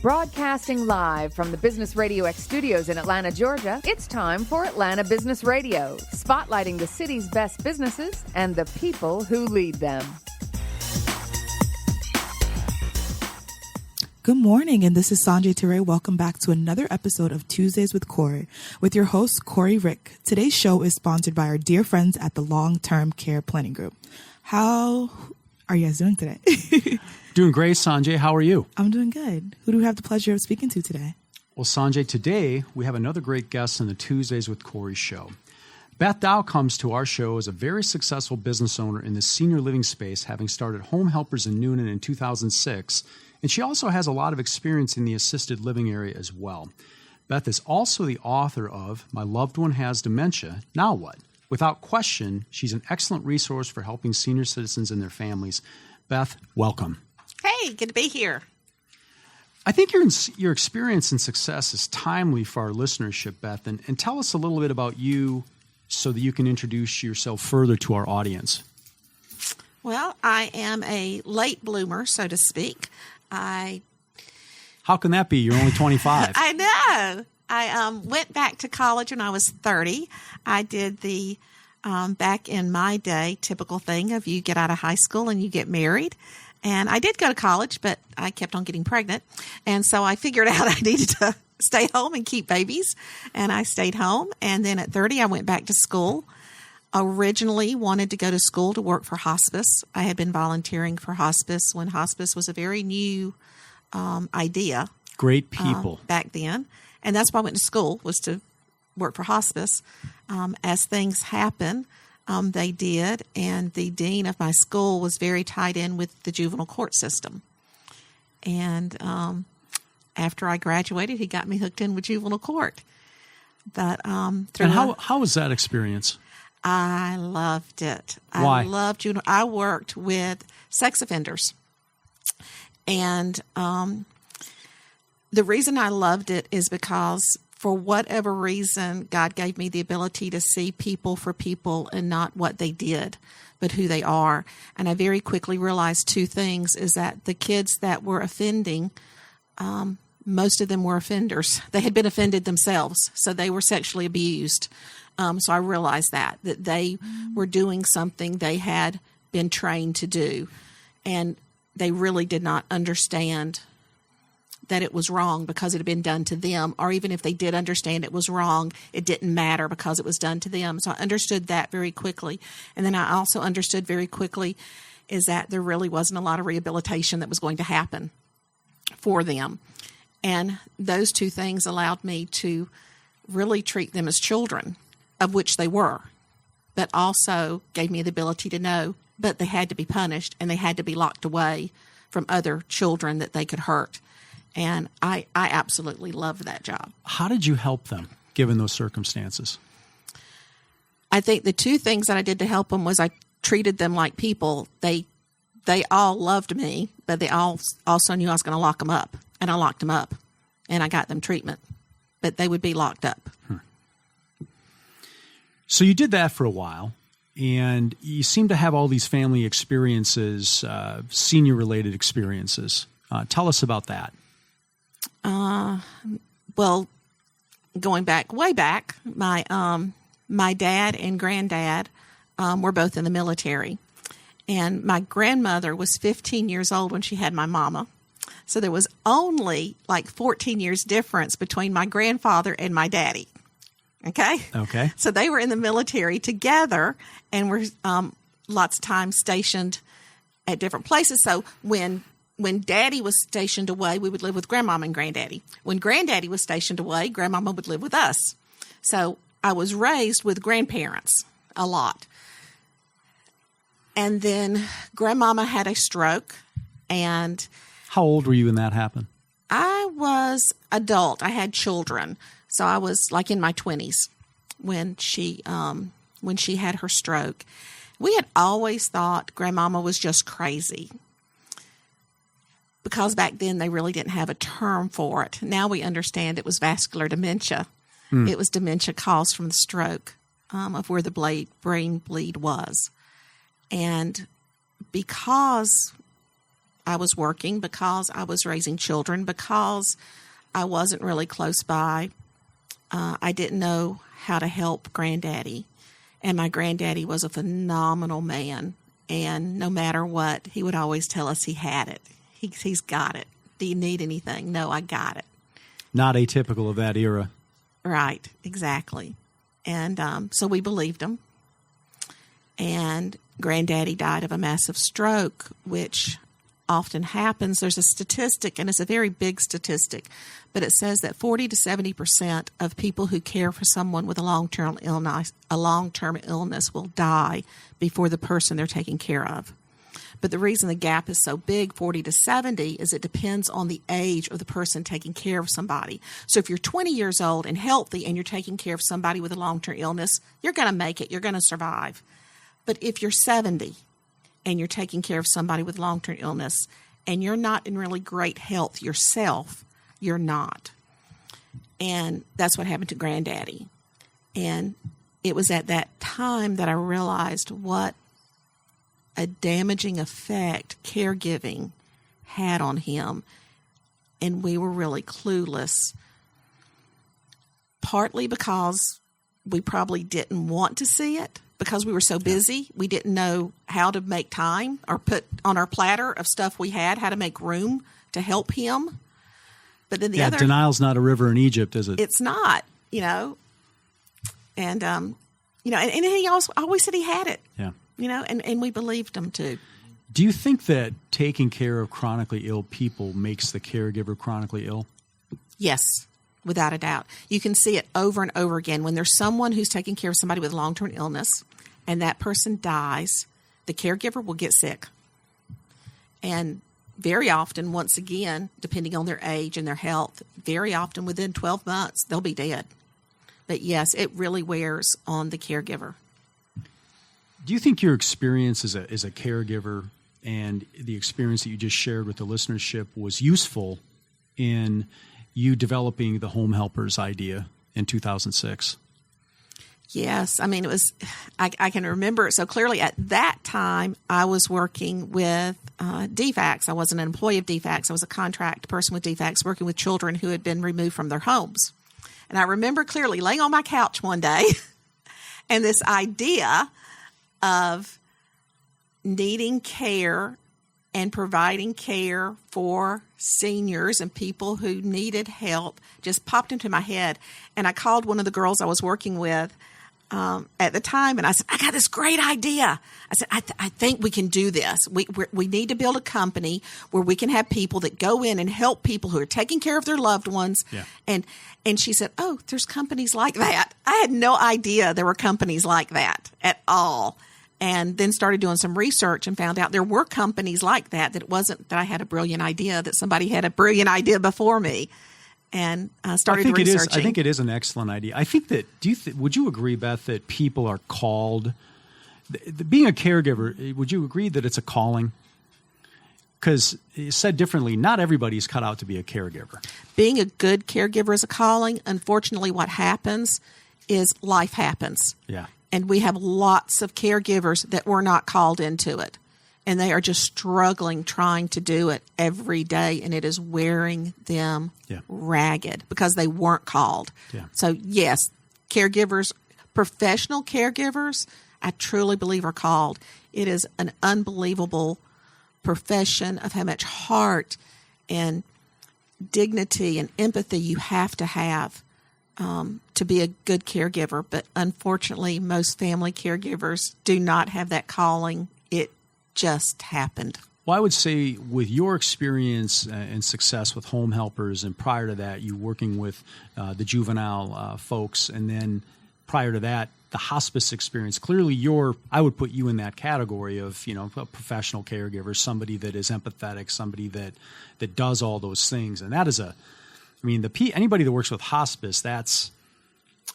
Broadcasting live from the Business Radio X studios in Atlanta, Georgia, it's time for Atlanta Business Radio, spotlighting the city's best businesses and the people who lead them. Good morning, and this is Sanjay Ture. Welcome back to another episode of Tuesdays with Corey, with your host, Corey Rick. Today's show is sponsored by our dear friends at the Long-Term Care Planning Group. How are you guys doing today? Doing great, Sanjay. How are you? I'm doing good. Who do we have the pleasure of speaking to today? Well, Sanjay, today we have another great guest in the Tuesdays with Corey show. Beth Dow comes to our show as a very successful business owner in the senior living space, having started Home Helpers in Noonan in 2006, and she also has a lot of experience in the assisted living area as well. Beth is also the author of My Loved One Has Dementia, Now What? Without question, she's an excellent resource for helping senior citizens and their families. Beth, welcome. Hey, good to be here. I think your experience and success is timely for our listenership, Beth, and tell us a little bit about you so that you can introduce yourself further to our audience. Well, I am a late bloomer, so to speak. How can that be? You're only 25. I know. I went back to college when I was 30. I did the, back in my day, typical thing of you get out of high school and you get married. And I did go to college, but I kept on getting pregnant. And so I figured out I needed to stay home and keep babies. And I stayed home. And then at 30, I went back to school. Originally wanted to go to school to work for hospice. I had been volunteering for hospice when hospice was a very new idea. Great people. Back then. And that's why I went to school, was to work for hospice. As things happen, they did, and the dean of my school was very tied in with the juvenile court system. And after I graduated, he got me hooked in with juvenile court. But and how was that experience? I loved it. Why? I loved juvenile. I worked with sex offenders, and the reason I loved it is because, for whatever reason, God gave me the ability to see people for people and not what they did, but who they are. And I very quickly realized two things, is that the kids that were offending, most of them were offenders. They had been offended themselves, so they were sexually abused. So I realized that they were doing something they had been trained to do, and they really did not understand that it was wrong because it had been done to them, or even if they did understand it was wrong, it didn't matter because it was done to them. So I understood that very quickly. And then I also understood very quickly is that there really wasn't a lot of rehabilitation that was going to happen for them. And those two things allowed me to really treat them as children, of which they were, but also gave me the ability to know, but they had to be punished and they had to be locked away from other children that they could hurt. And I absolutely loved that job. How did you help them, given those circumstances? I think the two things that I did to help them was I treated them like people. They all loved me, but they all also knew I was going to lock them up. And I locked them up, and I got them treatment. But they would be locked up. So you did that for a while, and you seem to have all these family experiences, senior-related experiences. Tell us about that. Well, going back, way back, my dad and granddad were both in the military. And my grandmother was 15 years old when she had my mama. So there was only like 14 years difference between my grandfather and my daddy. Okay. So they were in the military together and were lots of times stationed at different places. So when Daddy was stationed away, we would live with Grandmama and Granddaddy. When Granddaddy was stationed away, Grandmama would live with us. So I was raised with grandparents a lot. And then Grandmama had a stroke. And how old were you when that happened? I was adult. I had children. So I was like in my 20s when she had her stroke. We had always thought Grandmama was just crazy, because back then they really didn't have a term for it. Now we understand it was vascular dementia. It was dementia caused from the stroke of where the brain bleed was. And because I was working, because I was raising children, because I wasn't really close by. I didn't know how to help Granddaddy. And my granddaddy was a phenomenal man. And no matter what, he would always tell us he had it. He's got it. Do you need anything? No, I got it. Not atypical of that era. Right, exactly. And so we believed him. And Granddaddy died of a massive stroke, which often happens. There's a statistic, and it's a very big statistic, but it says that 40 to 70% of people who care for someone with a long-term illness will die before the person they're taking care of. But the reason the gap is so big, 40 to 70, is it depends on the age of the person taking care of somebody. So if you're 20 years old and healthy and you're taking care of somebody with a long-term illness, you're going to make it. You're going to survive. But if you're 70 and you're taking care of somebody with long-term illness and you're not in really great health yourself, you're not. And that's what happened to Granddaddy. And it was at that time that I realized what a damaging effect caregiving had on him. And we were really clueless, partly because we probably didn't want to see it, because we were so busy. We didn't know how to make time or put on our platter of stuff we had, how to make room to help him. But then the other... denial's not a river in Egypt, is it? It's not, And, and he also always said he had it. Yeah. And we believed him too. Do you think that taking care of chronically ill people makes the caregiver chronically ill? Yes, without a doubt. You can see it over and over again. When there's someone who's taking care of somebody with long-term illness and that person dies, the caregiver will get sick. And very often, once again, depending on their age and their health, very often within 12 months, they'll be dead. But yes, it really wears on the caregiver. Do you think your experience as a caregiver and the experience that you just shared with the listenership was useful in you developing the home helpers idea in 2006? Yes. I mean, it was, I can remember it so clearly. At that time, I was working with DFACS. I wasn't an employee of DFACS. I was a contract person with DFACS working with children who had been removed from their homes. And I remember clearly laying on my couch one day and this idea of needing care and providing care for seniors and people who needed help just popped into my head. And I called one of the girls I was working with at the time, and I said, I got this great idea. I said, I think we can do this. We need to build a company where we can have people that go in and help people who are taking care of their loved ones. Yeah. And she said, oh, there's companies like that. I had no idea there were companies like that at all. And then started doing some research and found out there were companies like that, that it wasn't that I had a brilliant idea, that somebody had a brilliant idea before me. And started researching. I think it is an excellent idea. I think that, would you agree, Beth, that people are called, being a caregiver, would you agree that it's a calling? Because said differently, not everybody is cut out to be a caregiver. Being a good caregiver is a calling. Unfortunately, what happens is life happens. Yeah. And we have lots of caregivers that were not called into it. And they are just struggling, trying to do it every day. And it is wearing them ragged because they weren't called. Yeah. So, yes, caregivers, professional caregivers, I truly believe are called. It is an unbelievable profession of how much heart and dignity and empathy you have to be a good caregiver. But unfortunately, most family caregivers do not have that calling. It just happened. Well, I would say with your experience and success with home helpers, and prior to that, you working with the juvenile folks, and then prior to that, the hospice experience, clearly I would put you in that category of, a professional caregiver, somebody that is empathetic, somebody that does all those things. And that is anybody that works with hospice,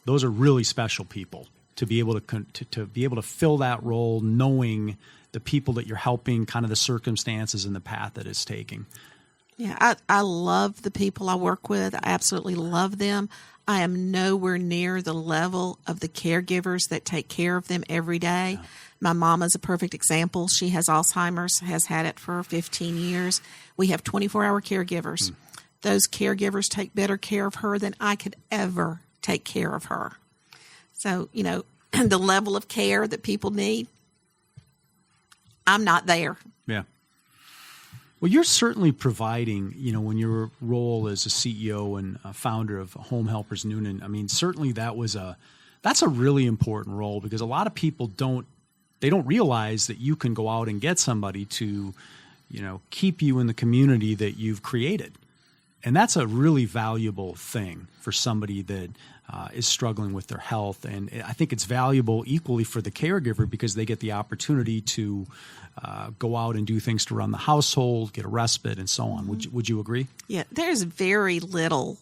those are really special people to be able to be able to fill that role, knowing the people that you're helping, kind of the circumstances and the path that it's taking. Yeah, I love the people I work with. I absolutely love them. I am nowhere near the level of the caregivers that take care of them every day. Yeah. My mom is a perfect example. She has Alzheimer's, has had it for 15 years. We have 24-hour caregivers. Those caregivers take better care of her than I could ever take care of her. So, the level of care that people need, I'm not there. Yeah. Well, you're certainly providing, when your role as a CEO and a founder of Home Helpers Noonan, I mean, certainly that's a really important role, because a lot of people don't realize that you can go out and get somebody to, keep you in the community that you've created. And that's a really valuable thing for somebody that is struggling with their health. And I think it's valuable equally for the caregiver, because they get the opportunity to go out and do things to run the household, get a respite, and so on. Would you agree? Yeah, there's very little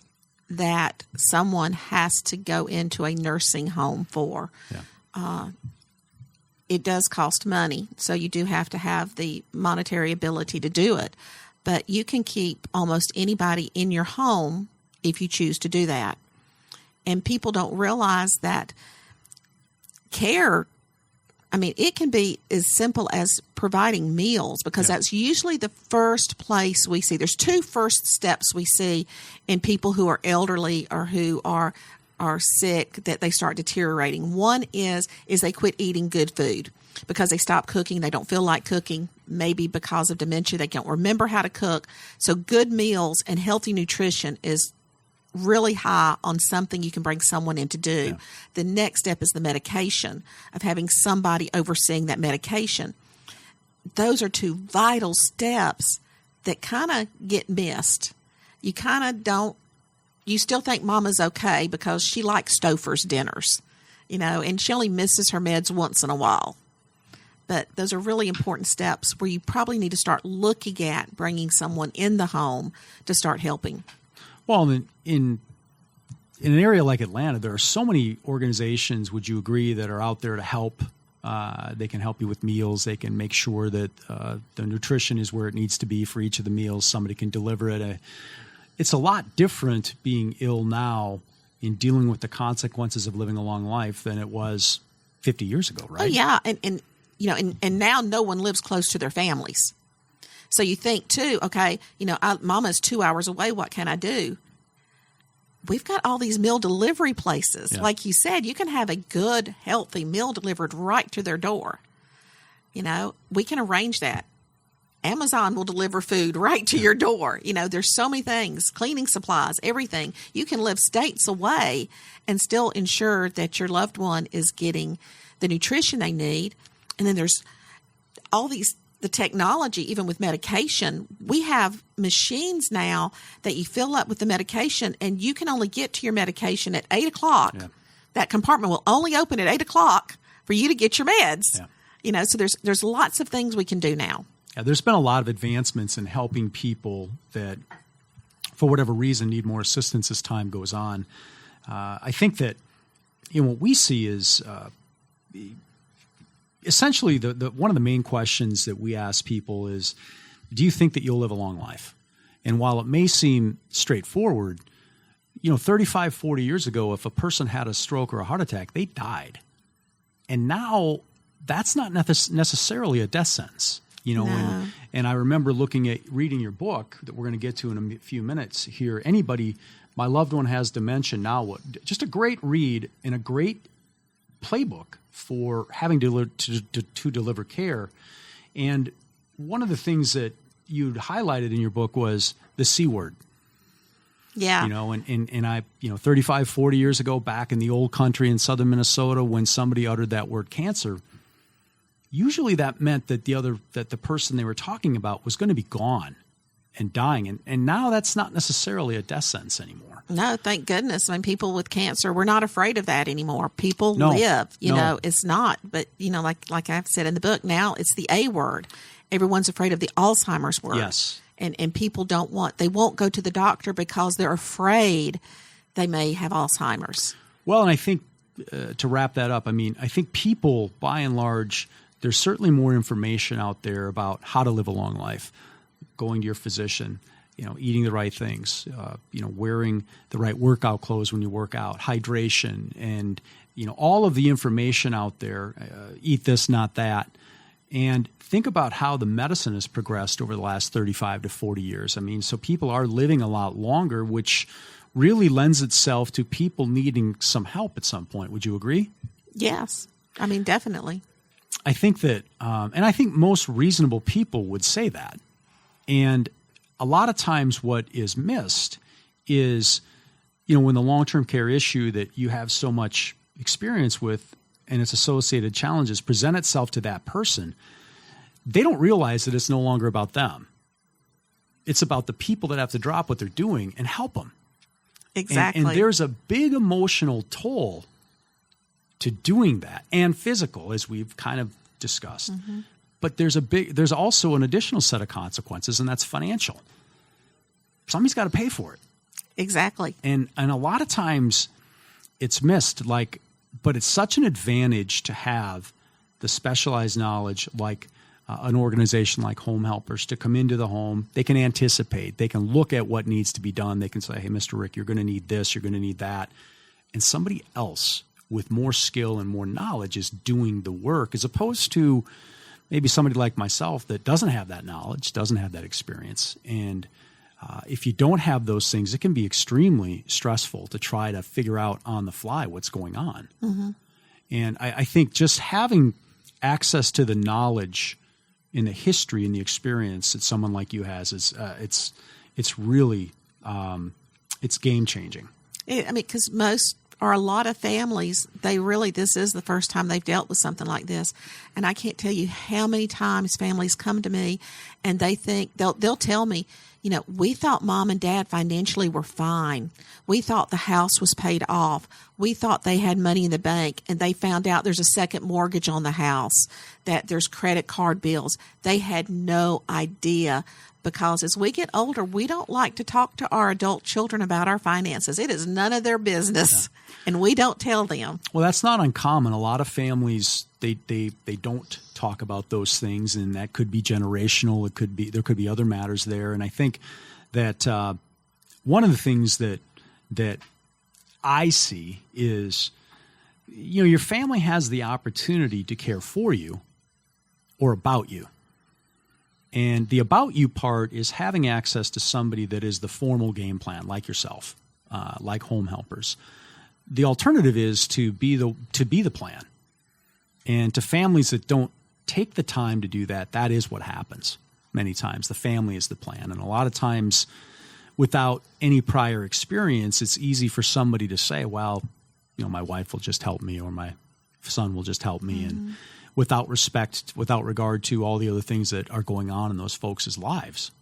that someone has to go into a nursing home for. Yeah. It does cost money, so you do have to have the monetary ability to do it. But you can keep almost anybody in your home if you choose to do that. And people don't realize that care, it can be as simple as providing meals, because that's usually the first place we see. There's two first steps we see in people who are elderly or who are sick, that they start deteriorating. One is they quit eating good food because they stop cooking. They don't feel like cooking, maybe because of dementia. They can't remember how to cook. So good meals and healthy nutrition is really high on something you can bring someone in to do. Yeah. The next step is the medication, of having somebody overseeing that medication. Those are two vital steps that kind of get missed. You kind of don't. You still think Mama's okay because she likes Stouffer's dinners, and she only misses her meds once in a while. But those are really important steps where you probably need to start looking at bringing someone in the home to start helping. Well, in an area like Atlanta, there are so many organizations, would you agree, that are out there to help. They can help you with meals. They can make sure that the nutrition is where it needs to be for each of the meals. Somebody can deliver it. It's a lot different being ill now in dealing with the consequences of living a long life than it was 50 years ago, right? Oh, yeah. And now no one lives close to their families. So you think, too, okay, Mama's 2 hours away. What can I do? We've got all these meal delivery places. Yeah. Like you said, you can have a good, healthy meal delivered right to their door. We can arrange that. Amazon will deliver food right to your door. There's so many things, cleaning supplies, everything. You can live states away and still ensure that your loved one is getting the nutrition they need. And then there's all the technology, even with medication. We have machines now that you fill up with the medication, and you can only get to your medication at 8 o'clock. Yeah. That compartment will only open at 8 o'clock for you to get your meds. Yeah. So there's lots of things we can do now. Yeah, there's been a lot of advancements in helping people that, for whatever reason, need more assistance as time goes on. I think that what we see is essentially the one of the main questions that we ask people is, do you think that you'll live a long life? And while it may seem straightforward, 35, 40 years ago, if a person had a stroke or a heart attack, they died. And now that's not necessarily a death sentence. No. And I remember reading your book that we're going to get to in a few minutes here. My loved one has dementia now. Just a great read and a great playbook for having to deliver care. And one of the things that you'd highlighted in your book was the C word. Yeah. And I, 35, 40 years ago, back in the old country in southern Minnesota, when somebody uttered that word cancer, usually that meant that the person they were talking about was going to be gone and dying. And now that's not necessarily a death sentence anymore. No, thank goodness. People with cancer, we're not afraid of that anymore. People live, it's not. But, like I've said in the book, now it's the A word. Everyone's afraid of the Alzheimer's word. Yes. And people they won't go to the doctor because they're afraid they may have Alzheimer's. Well, and I think to wrap that up, I think people, by and large, there's certainly more information out there about how to live a long life, going to your physician. eating the right things, wearing the right workout clothes when you work out, hydration, and, all of the information out there, eat this, not that. And think about how the medicine has progressed over the last 35 to 40 years. I mean, so people are living a lot longer, which really lends itself to people needing some help at some point. Would you agree? Yes. I mean, definitely. I think that, and I think most reasonable people would say that. And a lot of times what is missed is, when the long-term care issue that you have so much experience with and its associated challenges present itself to that person, they don't realize that it's no longer about them. It's about the people that have to drop what they're doing and help them. Exactly. And there's a big emotional toll to doing that, and physical, as we've kind of discussed. Mm-hmm. But there's also an additional set of consequences, and that's financial. Somebody's got to pay for it. Exactly. And a lot of times it's missed, but it's such an advantage to have the specialized knowledge like an organization like Home Helpers to come into the home. They can anticipate. They can look at what needs to be done. They can say, hey, Mr. Rick, you're going to need this. You're going to need that. And somebody else with more skill and more knowledge is doing the work, as opposed to maybe somebody like myself that doesn't have that knowledge, doesn't have that experience. And if you don't have those things, it can be extremely stressful to try to figure out on the fly what's going on. Mm-hmm. And I think just having access to the knowledge and the history and the experience that someone like you has is it's really it's game changing. Because most or a lot of families, this is the first time they've dealt with something like this. And I can't tell you how many times families come to me and they think they'll tell me, we thought mom and dad financially were fine. We thought the house was paid off. We thought they had money in the bank, and they found out there's a second mortgage on the house, that there's credit card bills. They had no idea, because as we get older, we don't like to talk to our adult children about our finances. It is none of their business, and we don't tell them. Well, that's not uncommon. A lot of families, they don't talk about those things, and that could be generational. There could be other matters there. And I think that one of the things that I see is, your family has the opportunity to care for you or about you. And the about you part is having access to somebody that is the formal game plan, like yourself, like Home Helpers. The alternative is to be the plan. And to families that don't take the time to do that, that is what happens many times. The family is the plan. And a lot of times, without any prior experience, it's easy for somebody to say, well, my wife will just help me, or my son will just help me. Mm-hmm. And without regard to all the other things that are going on in those folks' lives,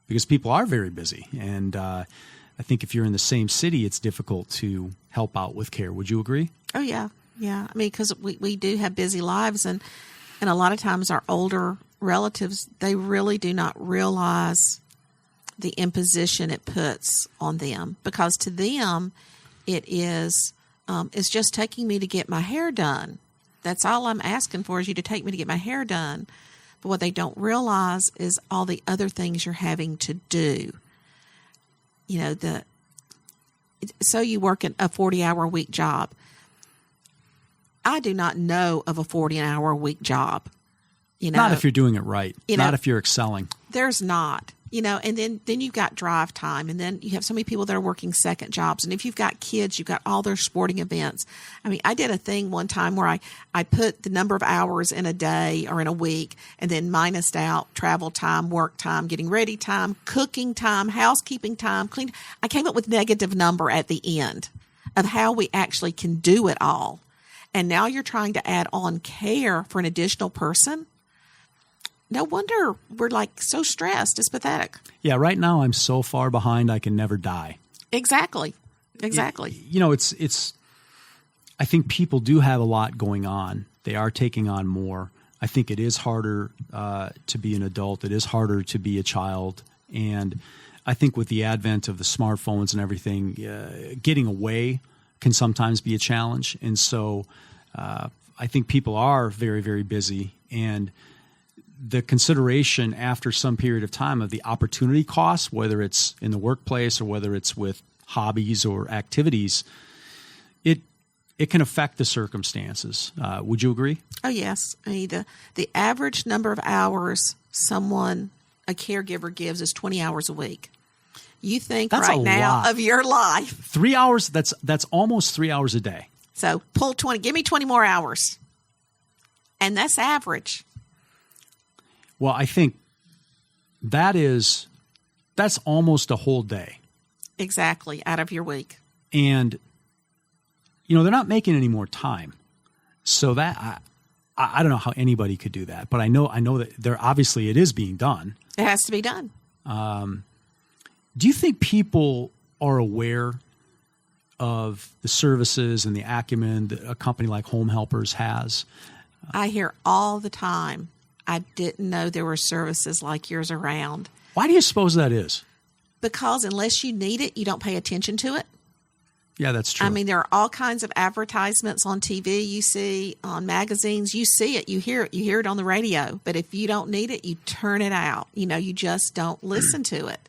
because people are very busy. And I think if you're in the same city, it's difficult to help out with care. Would you agree? Oh, yeah. Yeah. Because we do have busy lives, and a lot of times our older relatives, they really do not realize the imposition it puts on them, because to them it is it's just taking me to get my hair done. That's all I'm asking for, is you to take me to get my hair done. But what they don't realize is all the other things you're having to do. So you work a 40-hour week job. I do not know of a 40-hour week job. Not if you're doing it right. Not if you're excelling. There's not. And then you've got drive time, and then you have so many people that are working second jobs. And if you've got kids, you've got all their sporting events. I did a thing one time where I put the number of hours in a day or in a week, and then minused out travel time, work time, getting ready time, cooking time, housekeeping time, clean. I came up with negative number at the end of how we actually can do it all. And now you're trying to add on care for an additional person. No wonder we're so stressed. It's pathetic. Yeah, right now I'm so far behind I can never die. Exactly. It's I think people do have a lot going on. They are taking on more. I think it is harder to be an adult. It is harder to be a child. And I think with the advent of the smartphones and everything, getting away can sometimes be a challenge. And so I think people are very, very busy. And the consideration after some period of time of the opportunity cost, whether it's in the workplace or whether it's with hobbies or activities, it can affect the circumstances. Would you agree? Oh, yes. I mean, the average number of hours a caregiver gives is 20 hours a week. You think that's right now lot. Of your life. 3 hours, that's almost 3 hours a day. So give me 20 more hours. And that's average. Well, I think that's almost a whole day. Exactly, out of your week. And, they're not making any more time. So that, I don't know how anybody could do that, but I know that obviously it is being done. It has to be done. Do you think people are aware of the services and the acumen that a company like Home Helpers has? I hear all the time, I didn't know there were services like yours around. Why do you suppose that is? Because unless you need it, you don't pay attention to it. Yeah, that's true. I mean, there are all kinds of advertisements on TV. You see on magazines, you see it, you hear it on the radio. But if you don't need it, you turn it out. You just don't listen to it.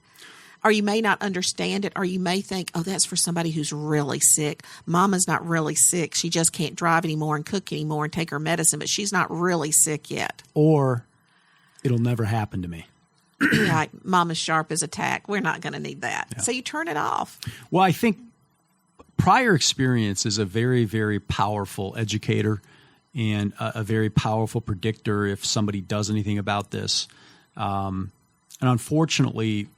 Or you may not understand it, or you may think, oh, that's for somebody who's really sick. Mama's not really sick. She just can't drive anymore and cook anymore and take her medicine, but she's not really sick yet. Or it'll never happen to me. Right. Mama's sharp as a tack. We're not going to need that. Yeah. So you turn it off. Well, I think prior experience is a very, very powerful educator and a very powerful predictor if somebody does anything about this. And unfortunately,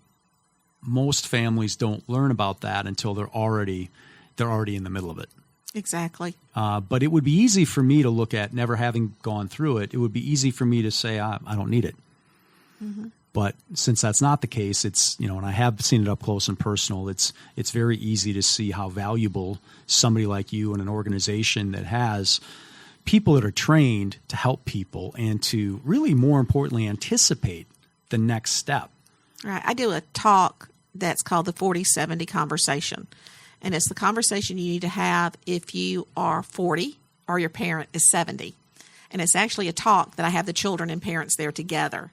most families don't learn about that until they're already in the middle of it. Exactly. But it would be easy for me to look at, never having gone through it, it would be easy for me to say, I don't need it. Mm-hmm. But since that's not the case, it's, and I have seen it up close and personal, it's very easy to see how valuable somebody like you and an organization that has people that are trained to help people and to really, more importantly, anticipate the next step. Right. I do a talk that's called the 40-70 conversation. And it's the conversation you need to have if you are 40 or your parent is 70. And it's actually a talk that I have the children and parents there together.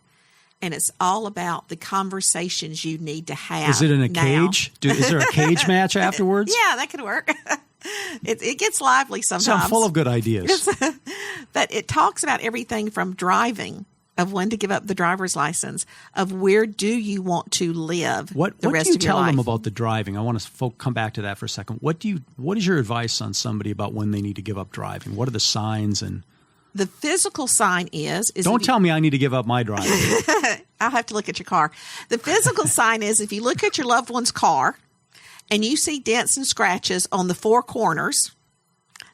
And it's all about the conversations you need to have. Is it in a now. cage? Is there a cage match afterwards? Yeah, that could work. It gets lively sometimes. So I'm full of good ideas. But it talks about everything from driving, of when to give up the driver's license, of where do you want to live the rest of your life. What do you tell them about the driving? I want to come back to that for a second. What is your advice on somebody about when they need to give up driving? What are the signs? And the physical sign is don't tell me I need to give up my driving. I'll have to look at your car. The physical sign is if you look at your loved one's car and you see dents and scratches on the four corners,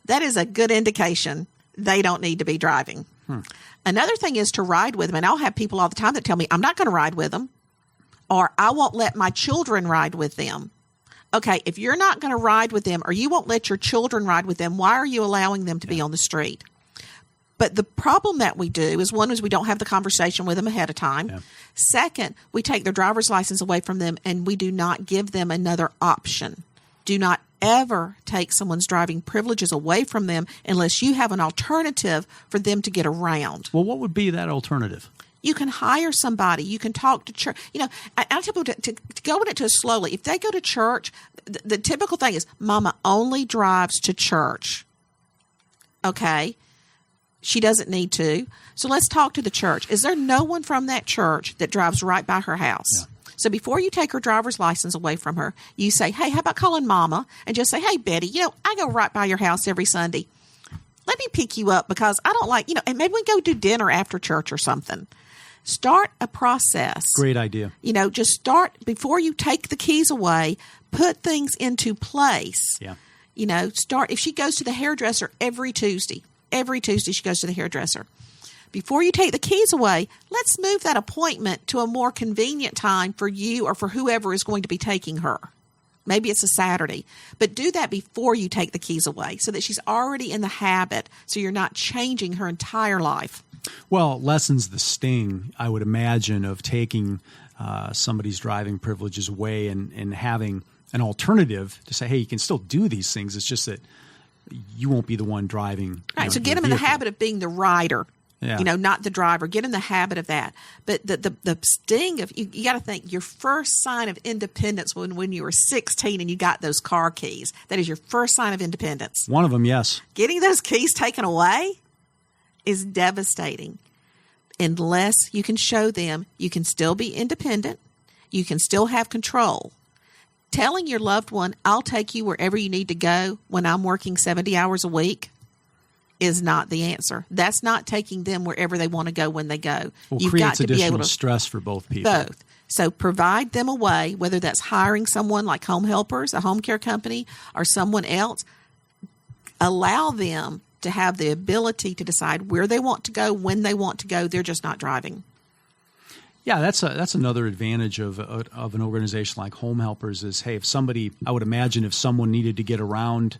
that is a good indication they don't need to be driving. Another thing is to ride with them. And I'll have people all the time that tell me, I'm not going to ride with them, or I won't let my children ride with them. Okay, if you're not going to ride with them or you won't let your children ride with them, why are you allowing them to be on the street? But the problem that we do is, one, is we don't have the conversation with them ahead of time. Yeah. Second, we take their driver's license away from them and we do not give them another option. Do not ever take someone's driving privileges away from them unless you have an alternative for them to get around. Well, what would be that alternative? You can hire somebody. You can talk to church. I tell people to go into it slowly. If they go to church, the typical thing is, Mama only drives to church. Okay. She doesn't need to. So let's talk to the church. Is there no one from that church that drives right by her house? Yeah. So before you take her driver's license away from her, you say, hey, how about calling Mama and just say, hey, Betty, I go right by your house every Sunday. Let me pick you up because I don't like, and maybe we can go do dinner after church or something. Start a process. Great idea. Just start before you take the keys away, put things into place. Yeah. Start, if she goes to the hairdresser every Tuesday she goes to the hairdresser. Before you take the keys away, let's move that appointment to a more convenient time for you or for whoever is going to be taking her. Maybe it's a Saturday, but do that before you take the keys away so that she's already in the habit, so you're not changing her entire life. Well, it lessens the sting, I would imagine, of taking somebody's driving privileges away and having an alternative to say, hey, you can still do these things. It's just that you won't be the one driving. Right. So get them in the habit of being the rider Yeah. Not the driver. Get in the habit of that. But the sting of, you got to think, your first sign of independence when you were 16 and you got those car keys. That is your first sign of independence. One of them, yes. Getting those keys taken away is devastating. Unless you can show them you can still be independent, you can still have control. Telling your loved one, I'll take you wherever you need to go when I'm working 70 hours a week, is not the answer. That's not taking them wherever they want to go when they go. Well, You've creates got to be additional able to stress for both people. both. So provide them a way, whether that's hiring someone like Home Helpers, a home care company, or someone else. Allow them to have the ability to decide where they want to go, when they want to go. They're just not driving. Yeah, that's another advantage of an organization like Home Helpers is, hey, I would imagine if someone needed to get around,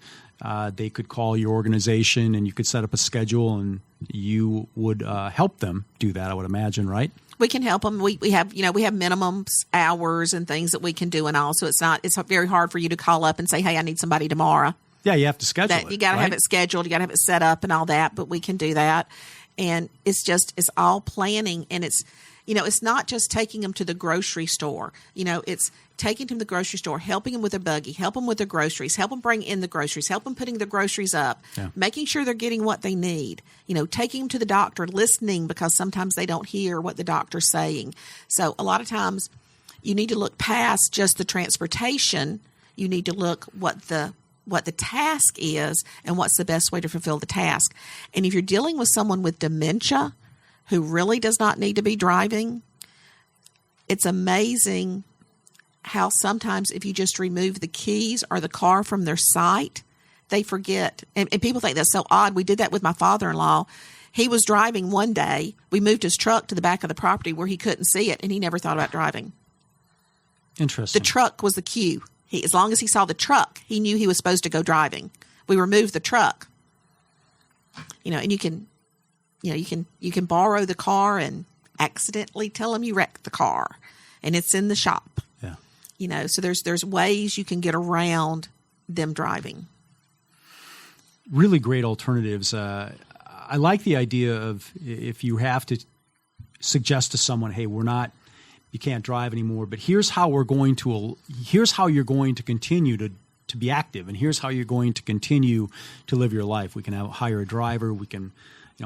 they could call your organization and you could set up a schedule and you would help them do that, I would imagine, right? We can help them. We have minimum hours and things that we can do, and also it's very hard for you to call up and say, hey, I need somebody tomorrow. Yeah, you have to schedule it. You got to have it scheduled. You got to have it set up and all that, but we can do that. And it's all planning, and it's not just taking them to the grocery store. It's taking them to the grocery store, helping them with their buggy, help them with their groceries, help them bring in the groceries, help them putting the groceries up, making sure they're getting what they need, taking them to the doctor, listening, because sometimes they don't hear what the doctor's saying. So a lot of times you need to look past just the transportation. You need to look what the task is and what's the best way to fulfill the task. And if you're dealing with someone with dementia who really does not need to be driving, it's amazing how sometimes if you just remove the keys or the car from their sight, they forget. And people think that's so odd. We did that with my father-in-law. He was driving one day. We moved his truck to the back of the property where he couldn't see it, and he never thought about driving. Interesting. The truck was the cue. As long as he saw the truck, he knew he was supposed to go driving. We removed the truck. And you can borrow the car and accidentally tell them you wrecked the car, and it's in the shop. Yeah. So there's ways you can get around them driving. Really great alternatives. I like the idea of if you have to suggest to someone, hey, you can't drive anymore, but here's how you're going to continue to be active, and here's how you're going to continue to live your life. We can hire a driver. We can,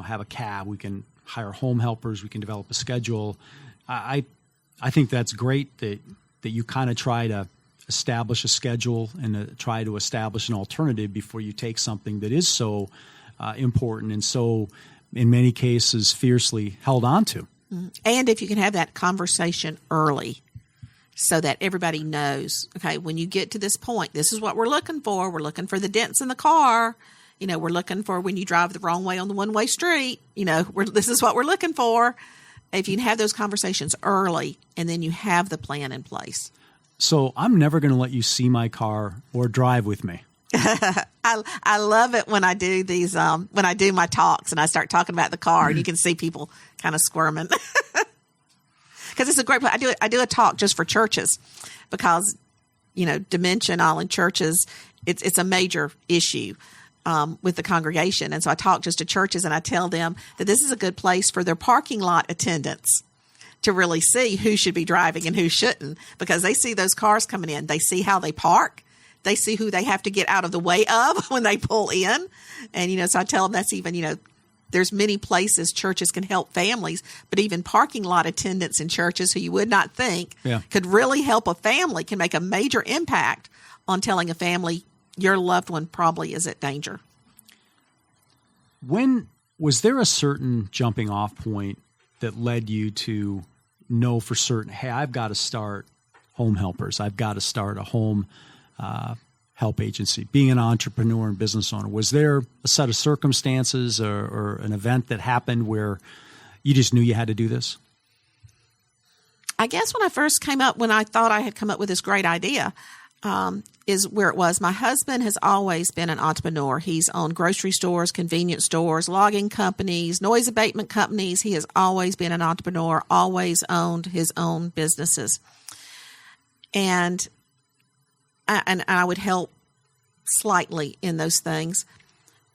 have a cab. We can hire home helpers. We can develop a schedule. I think that's great that you kind of try to establish a schedule and try to establish an alternative before you take something that is so important and so, in many cases, fiercely held on to. And if you can have that conversation early so that everybody knows, okay, when you get to this point, this is what we're looking for. We're looking for the dents in the car. We're looking for when you drive the wrong way on the one-way street. This is what we're looking for. If you can have those conversations early, and then you have the plan in place. So I'm never going to let you see my car or drive with me. I love it when I do these, when I do my talks and I start talking about the car, and you can see people kind of squirming because it's a great place. I do a talk just for churches because, dementia and all in churches, it's a major issue, with the congregation. And so I talk just to churches and I tell them that this is a good place for their parking lot attendants to really see who should be driving and who shouldn't, because they see those cars coming in. They see how they park. They see who they have to get out of the way of when they pull in. And, so I tell them that's even, there's many places churches can help families, but even parking lot attendants in churches who you would not think could really help a family, can make a major impact on telling a family your loved one probably is at danger. Was there a certain jumping off point that led you to know for certain, hey, I've got to start Home Helpers. I've got to start a home help agency, being an entrepreneur and business owner? Was there a set of circumstances or an event that happened where you just knew you had to do this? I guess when I thought I had come up with this great idea, is where it was. My husband has always been an entrepreneur. He's owned grocery stores, convenience stores, logging companies, noise abatement companies. He has always been an entrepreneur, always owned his own businesses. And I would help slightly in those things,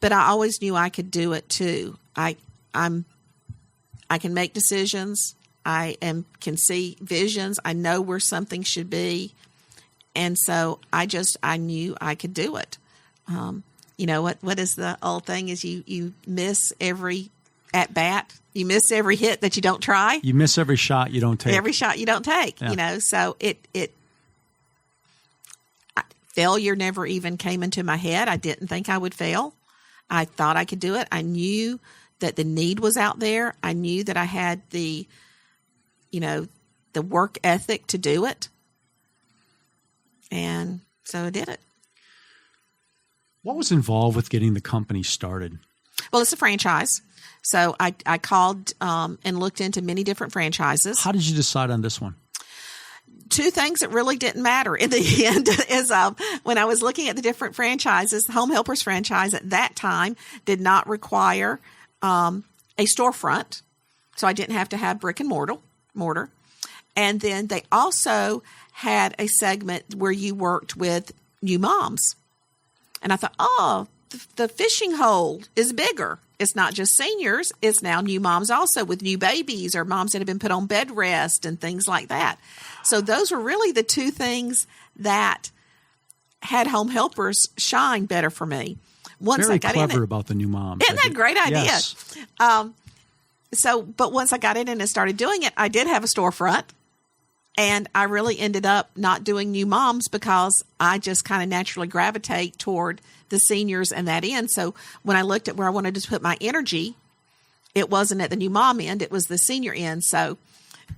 but I always knew I could do it too. I'm I can make decisions. Can see visions. I know where something should be. And so I knew I could do it. What is the old thing is you miss every at bat. You miss every hit that you don't try. You miss every shot you don't take. Every shot you don't take, so failure never even came into my head. I didn't think I would fail. I thought I could do it. I knew that the need was out there. I knew that I had the work ethic to do it. And so I did it. What was involved with getting the company started? Well, it's a franchise. So I called and looked into many different franchises. How did you decide on this one? Two things that really didn't matter in the end is when I was looking at the different franchises, the Home Helpers franchise at that time did not require a storefront. So I didn't have to have brick and mortar. And then they also had a segment where you worked with new moms. And I thought, the fishing hole is bigger. It's not just seniors. It's now new moms also with new babies or moms that have been put on bed rest and things like that. So those were really the two things that had Home Helpers shine better for me. Once Very I got clever in about the new moms. Isn't that a great idea? Yes. But once I got in and started doing it, I did have a storefront. And I really ended up not doing new moms because I just kind of naturally gravitate toward the seniors and that end. So when I looked at where I wanted to put my energy, it wasn't at the new mom end, it was the senior end. So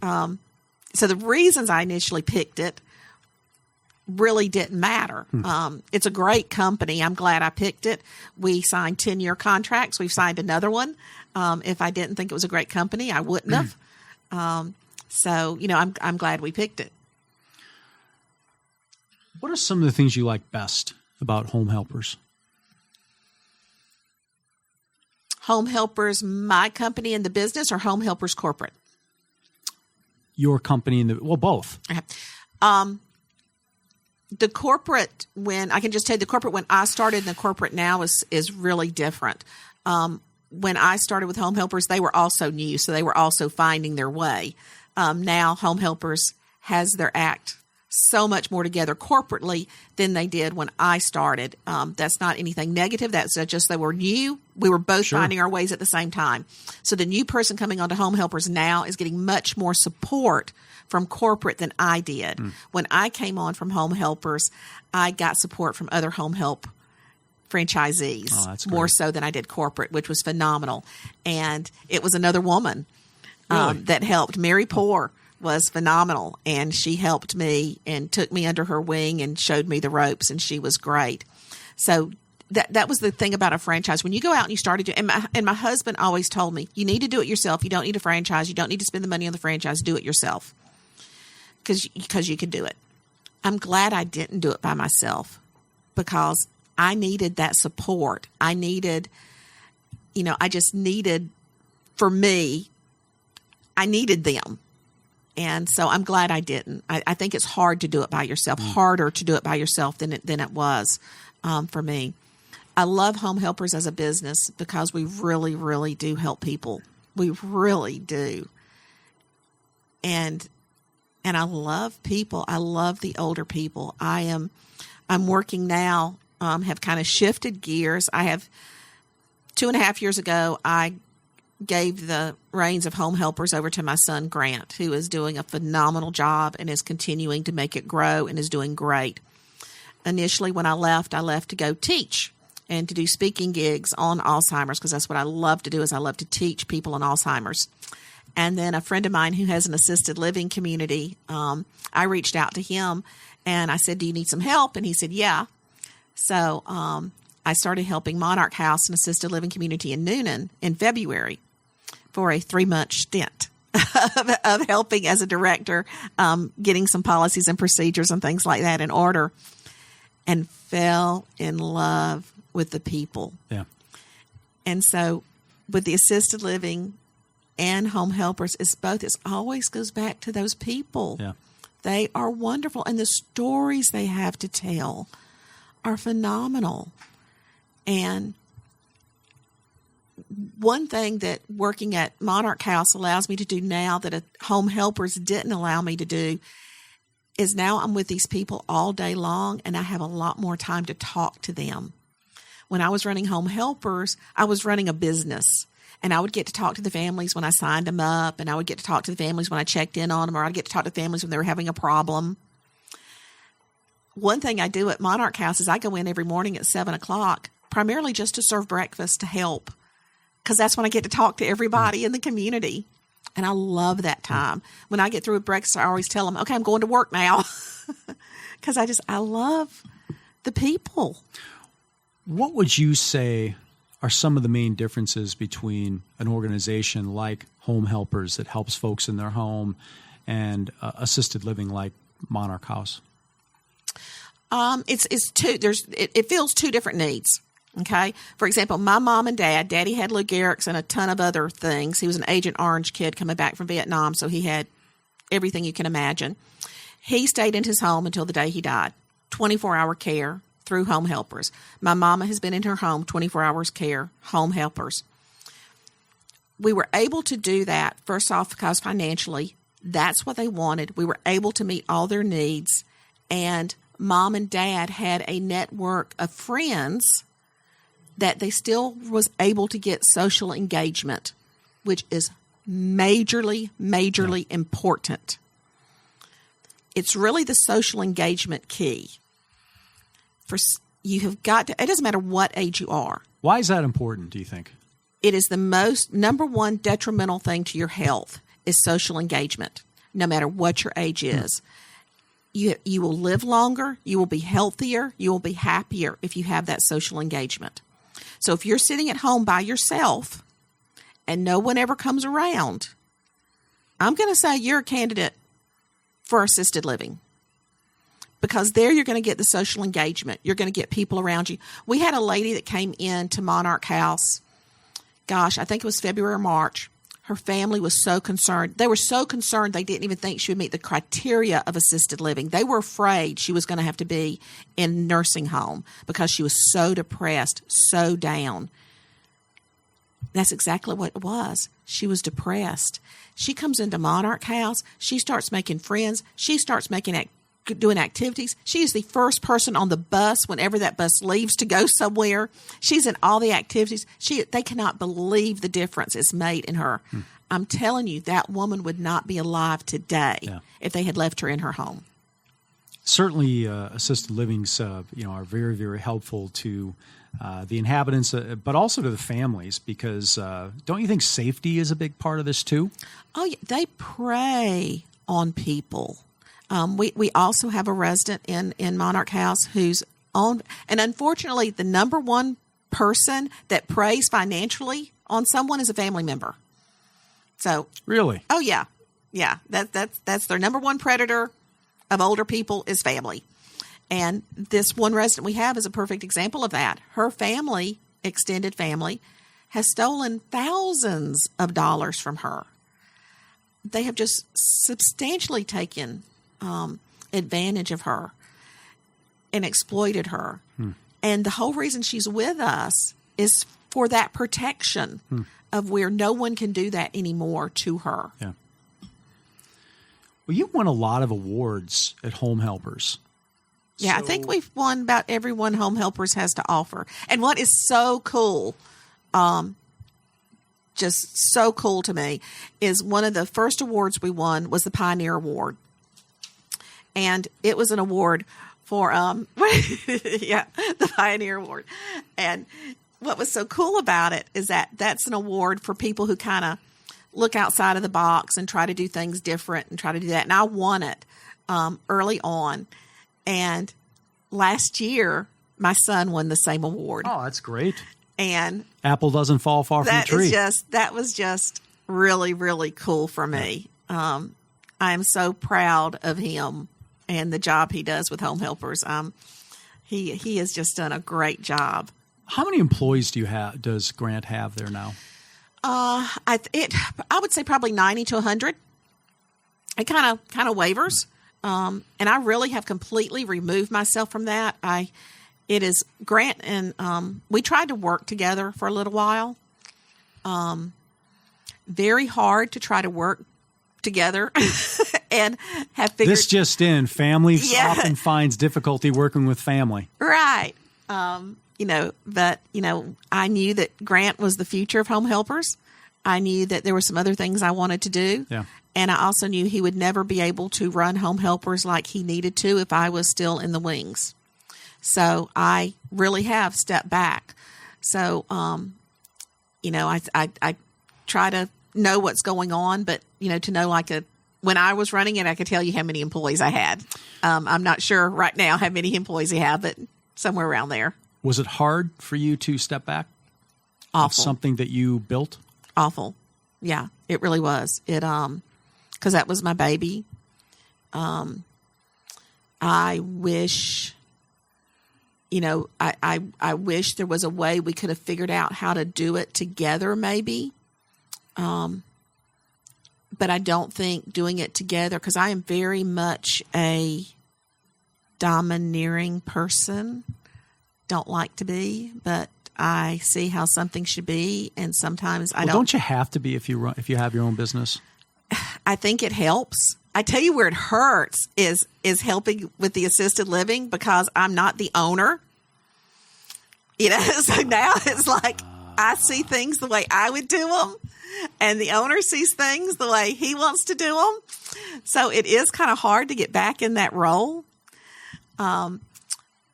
the reasons I initially picked it really didn't matter. It's a great company. I'm glad I picked it. We signed 10-year contracts. We've signed another one. If I didn't think it was a great company, I wouldn't have. So, I'm glad we picked it. What are some of the things you like best about Home Helpers? Home Helpers, my company in the business, or Home Helpers corporate? Your company both. Okay. The corporate, when I started and the corporate now is really different. When I started with Home Helpers, they were also new, so they were also finding their way. Now Home Helpers has their act so much more together corporately than they did when I started. That's not anything negative. That's just they were new. We were both finding our ways at the same time. So the new person coming onto Home Helpers now is getting much more support from corporate than I did. When I came on from Home Helpers, I got support from other home help franchisees more so than I did corporate, which was phenomenal. And it was another woman that helped. Mary Poore was phenomenal, and she helped me and took me under her wing and showed me the ropes, and she was great. So that was the thing about a franchise. When you go out and you started to, and my husband always told me, you need to do it yourself. You don't need a franchise. You don't need to spend the money on the franchise. Do it yourself because you can do it. I'm glad I didn't do it by myself because I needed that support. I needed, for me, I needed them. And so I'm glad I didn't. I think it's hard to do it by yourself, harder to do it by yourself than it was for me. I love Home Helpers as a business because we really, really do help people. We really do. And I love people. I love the older people. I'm working now, have kind of shifted gears. I have 2.5 years ago, I gave the reins of Home Helpers over to my son, Grant, who is doing a phenomenal job and is continuing to make it grow and is doing great. Initially, when I left to go teach and to do speaking gigs on Alzheimer's because that's what I love to do is I love to teach people on Alzheimer's. And then a friend of mine who has an assisted living community, I reached out to him and I said, do you need some help? And he said, yeah. So I started helping Monarch House, an assisted living community in Noonan, in February for a 3-month stint of helping as a director, getting some policies and procedures and things like that in order, and fell in love with the people. Yeah. And so with the assisted living and Home Helpers, it always goes back to those people. Yeah. They are wonderful. And the stories they have to tell are phenomenal. And one thing that working at Monarch House allows me to do now that home helpers didn't allow me to do is now I'm with these people all day long, and I have a lot more time to talk to them. When I was running home helpers, I was running a business, and I would get to talk to the families when I signed them up, and I would get to talk to the families when I checked in on them, or I'd get to talk to families when they were having a problem. One thing I do at Monarch House is I go in every morning at 7 o'clock, primarily just to serve breakfast to help, because that's when I get to talk to everybody in the community. And I love that time. When I get through with breakfast, I always tell them, okay, I'm going to work now, because I love the people. What would you say are some of the main differences between an organization like Home Helpers that helps folks in their home and assisted living like Monarch House? It's two. It fills two different needs. Okay. For example, my mom and Daddy had Lou Gehrig's and a ton of other things. He was an Agent Orange kid coming back from Vietnam, so he had everything you can imagine. He stayed in his home until the day he died. 24-hour care through Home Helpers. My mama has been in her home 24 hours care, Home Helpers. We were able to do that, first off, because financially, that's what they wanted. We were able to meet all their needs, and Mom and Dad had a network of friends that they still was able to get social engagement, which is majorly important. It's really the social engagement key. You have got to, it doesn't matter what age you are. Why is that important, do you think? It is the number one detrimental thing to your health is social engagement, no matter what your age is. You will live longer, you will be healthier, you will be happier if you have that social engagement. So if you're sitting at home by yourself and no one ever comes around, I'm going to say you're a candidate for assisted living, because there you're going to get the social engagement. You're going to get people around you. We had a lady that came in to Monarch House. Gosh, I think it was February or March. Her family was so concerned. They were so concerned they didn't even think she would meet the criteria of assisted living. They were afraid she was going to have to be in nursing home because she was so depressed, so down. That's exactly what it was. She was depressed. She comes into Monarch House. She starts making friends. She starts doing activities. She is the first person on the bus whenever that bus leaves to go somewhere. She's in all the activities. They cannot believe the difference it's made in her. I'm telling you, that woman would not be alive today if they had left her in her home. Certainly, assisted livings, are very, very helpful to the inhabitants, but also to the families, because don't you think safety is a big part of this too? Oh, yeah. They prey on people. We also have a resident in Monarch House who's on, and unfortunately, the number one person that preys financially on someone is a family member. So really, oh yeah. That's their number one predator of older people is family, and this one resident we have is a perfect example of that. Her family, extended family, has stolen thousands of dollars from her. They have just substantially taken advantage of her and exploited her. And the whole reason she's with us is for that protection of where no one can do that anymore to her. Yeah. Well, you won a lot of awards at Home Helpers. Yeah, I think we've won about every one Home Helpers has to offer. And what is so cool, just so cool to me, is one of the first awards we won was the Pioneer Award. And it was an award for, the Pioneer Award. And what was so cool about it is that that's an award for people who kind of look outside of the box and try to do things different and try to do that. And I won it early on. And last year, my son won the same award. Oh, that's great. And apple doesn't fall far from the tree. That was just really, really cool for me. I am so proud of him and the job he does with Home Helpers. He has just done a great job. How many employees does Grant have there now? I would say probably 90 to 100. It kind of wavers. And I really have completely removed myself from that. It is Grant and we tried to work together for a little while, very hard to try to work together and have figured this just in, family often finds difficulty working with family. Right. But I knew that Grant was the future of home helpers. I knew that there were some other things I wanted to do. Yeah. And I also knew he would never be able to run home helpers like he needed to if I was still in the wings. So I really have stepped back. So, I try to know what's going on, but, to know when I was running it, I could tell you how many employees I had. I'm not sure right now how many employees I have, but somewhere around there. Was it hard for you to step back? Awful. Something that you built? Awful. Yeah, it really was. It, because that was my baby. I wish, I wish there was a way we could have figured out how to do it together, maybe. But I don't think doing it together, because I am very much a domineering person. Don't like to be, but I see how something should be, and sometimes I don't. Don't you have to be if you have your own business? I think it helps. I tell you where it hurts is helping with the assisted living, because I'm not the owner. So now it's like I see things the way I would do them, and the owner sees things the way he wants to do them. So it is kind of hard to get back in that role. But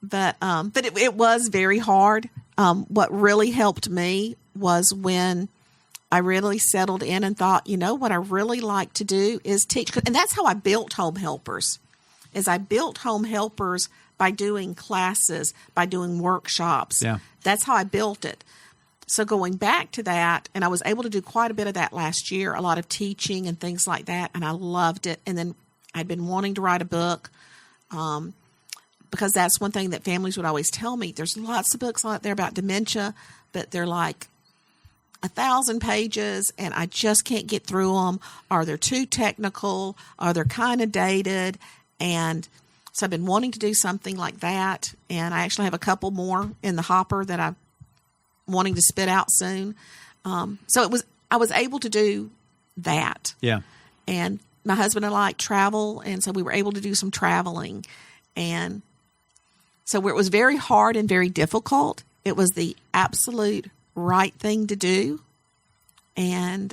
it was very hard. What really helped me was when I really settled in and thought, what I really like to do is teach. And that's how I built Home Helpers, is I built Home Helpers by doing classes, by doing workshops. Yeah. That's how I built it. So going back to that, and I was able to do quite a bit of that last year, a lot of teaching and things like that, and I loved it. And then I'd been wanting to write a book, because that's one thing that families would always tell me. There's lots of books out there about dementia, but they're like 1,000 pages, and I just can't get through them. Or they're too technical, or they're kind of dated. And so I've been wanting to do something like that. And I actually have a couple more in the hopper that I'm wanting to spit out soon. So I was able to do that. Yeah. And my husband and I like travel, and so we were able to do some traveling. And so where it was very hard and very difficult, it was the absolute right thing to do. And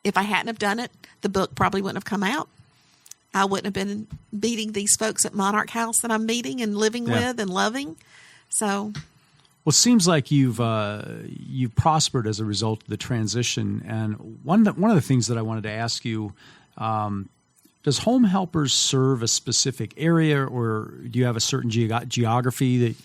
if I hadn't have done it, the book probably wouldn't have come out. I wouldn't have been meeting these folks at Monarch House that I'm meeting and living with and loving. So, well, it seems like you've prospered as a result of the transition. And one of the things that I wanted to ask you, does Home Helpers serve a specific area, or do you have a certain geography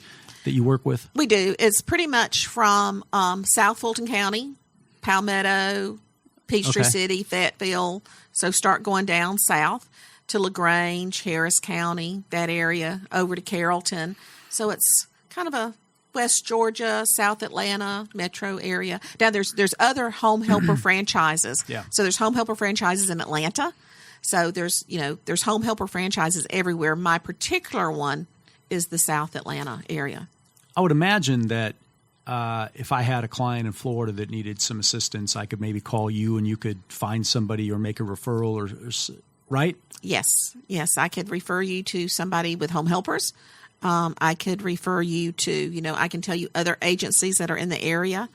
that you work with? We do. It's pretty much from South Fulton County, Palmetto, Peachtree City, Fayetteville. So start going down south to LaGrange, Harris County, that area, over to Carrollton. So it's kind of a West Georgia, South Atlanta metro area. Now there's other Home Helper franchises. Yeah. So there's Home Helper franchises in Atlanta. So there's Home Helper franchises everywhere. My particular one is the South Atlanta area. I would imagine that if I had a client in Florida that needed some assistance, I could maybe call you and you could find somebody or make a referral, or right? Yes. I could refer you to somebody with Home Helpers. I could refer you to, I can tell you other agencies that are in the area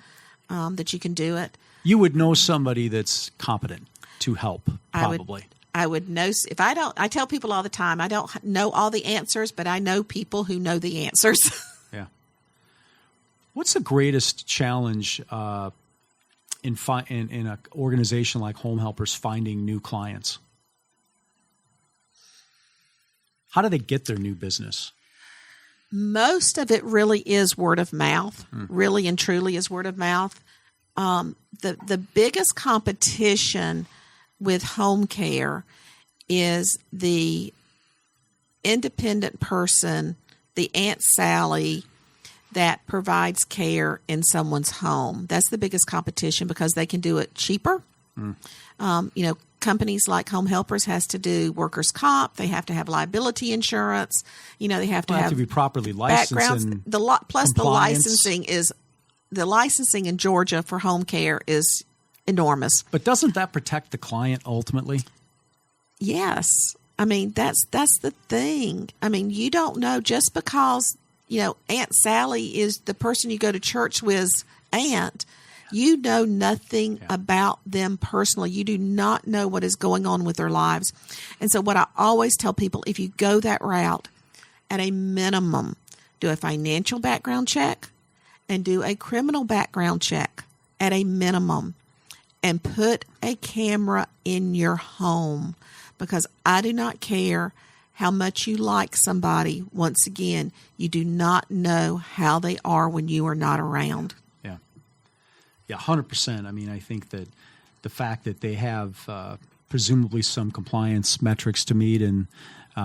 that you can do it. You would know somebody that's competent to help, probably. I would know if I don't. I tell people all the time, I don't know all the answers, but I know people who know the answers. Yeah. What's the greatest challenge in an organization like Home Helpers finding new clients? How do they get their new business? Most of it really is word of mouth. Really and truly is word of mouth. The biggest competition with home care is the independent person, the Aunt Sally that provides care in someone's home. That's the biggest competition because they can do it cheaper. Companies like Home Helpers has to do workers' comp. They have to have liability insurance. They have to have to be properly licensed. Backgrounds. Plus the licensing is the licensing in Georgia for home care is enormous. But doesn't that protect the client ultimately? Yes. I mean, that's the thing. I mean, you don't know just because, Aunt Sally is the person you go to church with, aunt. You know nothing about them personally. You do not know what is going on with their lives. And so what I always tell people, if you go that route, at a minimum, do a financial background check and do a criminal background check at a minimum, and put a camera in your home, because I do not care how much you like somebody. Once again, you do not know how they are when you are not around. Yeah, 100%. I mean, I think that the fact that they have presumably some compliance metrics to meet and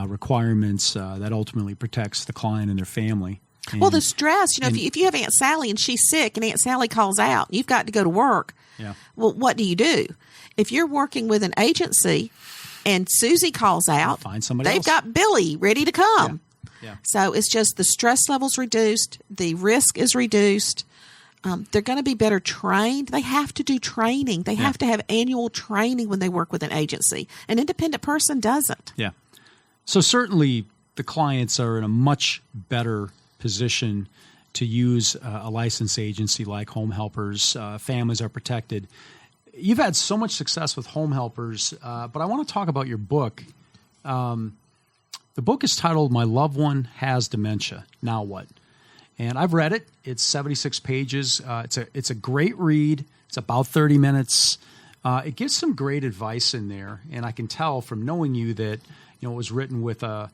requirements that ultimately protects the client and their family. And, well, the stress, if you have Aunt Sally and she's sick and Aunt Sally calls out, you've got to go to work. Yeah. Well, what do? If you're working with an agency and Susie calls out, find somebody they've else. Got Billy ready to come. Yeah. So it's just the stress level's reduced, the risk is reduced. They're going to be better trained. They have to do training. They have to have annual training when they work with an agency. An independent person doesn't. Yeah. So certainly the clients are in a much better position to use a licensed agency like Home Helpers. Families are protected. You've had so much success with Home Helpers, but I want to talk about your book. The book is titled My Loved One Has Dementia. Now What? And I've read it. It's 76 pages. It's a great read. It's about 30 minutes. It gives some great advice in there, and I can tell from knowing you that it was written with from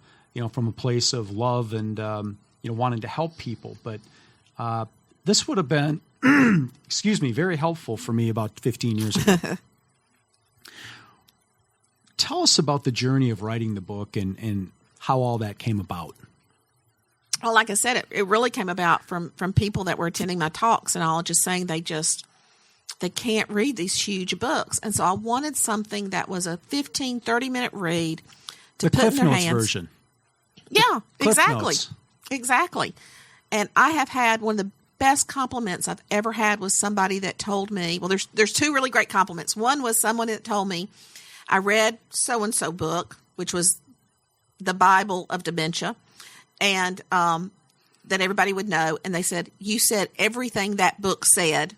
a place of love and wanting to help people. But this would have been, very helpful for me about 15 years ago. Tell us about the journey of writing the book and how all that came about. Well, like I said, it really came about from people that were attending my talks and all, just saying they can't read these huge books. And so I wanted something that was a 15, 30-minute read to put in their hands. Version. Yeah, exactly. Notes. Exactly. And I have had one of the best compliments I've ever had was somebody that told me, well, there's two really great compliments. One was someone that told me, I read so-and-so book, which was the Bible of dementia, and that everybody would know. And they said, you said everything that book said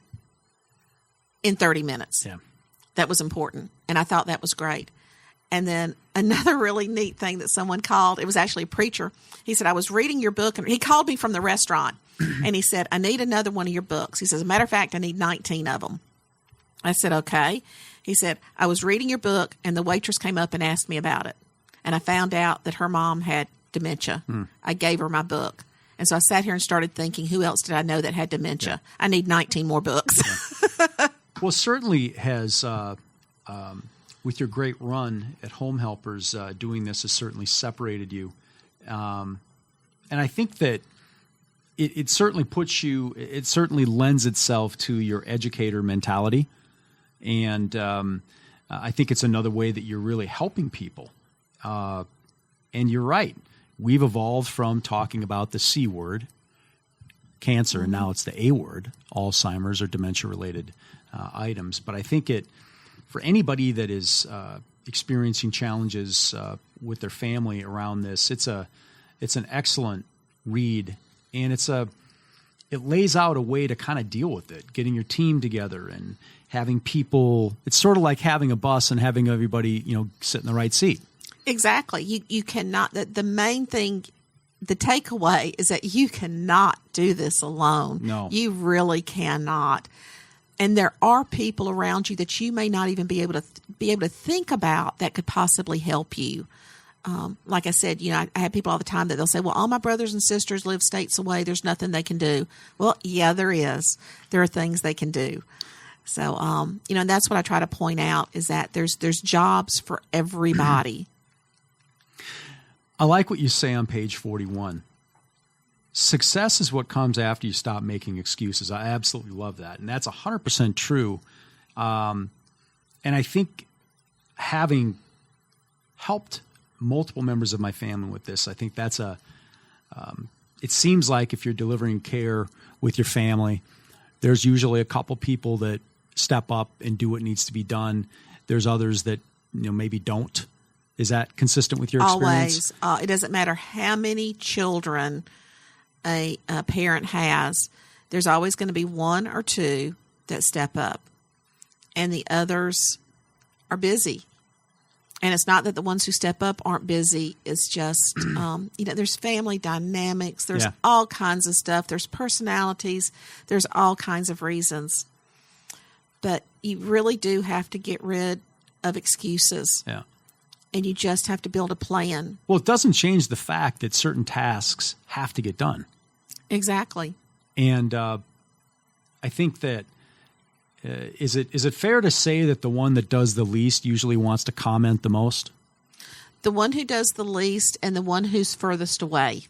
in 30 minutes. Yeah. That was important. And I thought that was great. And then another really neat thing that someone called, it was actually a preacher. He said, I was reading your book, and he called me from the restaurant. And he said, I need another one of your books. He says, as a matter of fact, I need 19 of them. I said, okay. He said, I was reading your book, and the waitress came up and asked me about it. And I found out that her mom had dementia. I gave her my book. And so I sat here and started thinking, who else did I know that had dementia? Yeah. I need 19 more books. Yeah. Well, certainly has, with your great run at Home Helpers, doing this has certainly separated you. And I think that it certainly puts you, it certainly lends itself to your educator mentality. And I think it's another way that you're really helping people. And you're right. We've evolved from talking about the C word, cancer, and now it's the A word, Alzheimer's or dementia-related items. But I think for anybody that is experiencing challenges with their family around this, it's an excellent read, and it lays out a way to kind of deal with it, getting your team together and having people. It's sort of like having a bus and having everybody sit in the right seat. Exactly. You cannot, the main thing, the takeaway is that you cannot do this alone. No. You really cannot. And there are people around you that you may not even be able to think about that could possibly help you. Like I said, I have people all the time that they'll say, well, all my brothers and sisters live states away. There's nothing they can do. Well, yeah, there is. There are things they can do. So, and that's what I try to point out is that there's jobs for everybody. I like what you say on page 41. Success is what comes after you stop making excuses. I absolutely love that. And that's 100% true. And I think having helped multiple members of my family with this, I think that's it seems like if you're delivering care with your family, There's usually a couple people that step up and do what needs to be done. There's others that maybe don't. Is that consistent with your experience? Always. It doesn't matter how many children a parent has. There's always going to be one or two that step up, and the others are busy. And it's not that the ones who step up aren't busy. It's just, there's family dynamics. There's all kinds of stuff. There's personalities. There's all kinds of reasons. But you really do have to get rid of excuses. Yeah. And you just have to build a plan. Well, it doesn't change the fact that certain tasks have to get done. Exactly. And I think that is it fair to say that the one that does the least usually wants to comment the most? The one who does the least and the one who's furthest away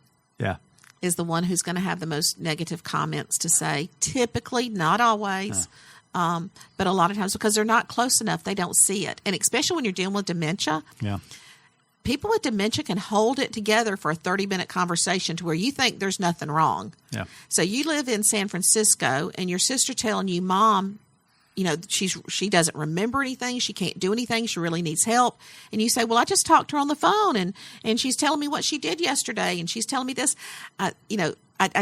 is the one who's going to have the most negative comments to say. Typically, not always, but a lot of times because they're not close enough, they don't see it. And especially when you're dealing with dementia, people with dementia can hold it together for a 30-minute conversation to where you think there's nothing wrong. Yeah. So you live in San Francisco and your sister telling you, Mom, she doesn't remember anything. She can't do anything. She really needs help. And you say, well, I just talked to her on the phone and she's telling me what she did yesterday. And she's telling me this. I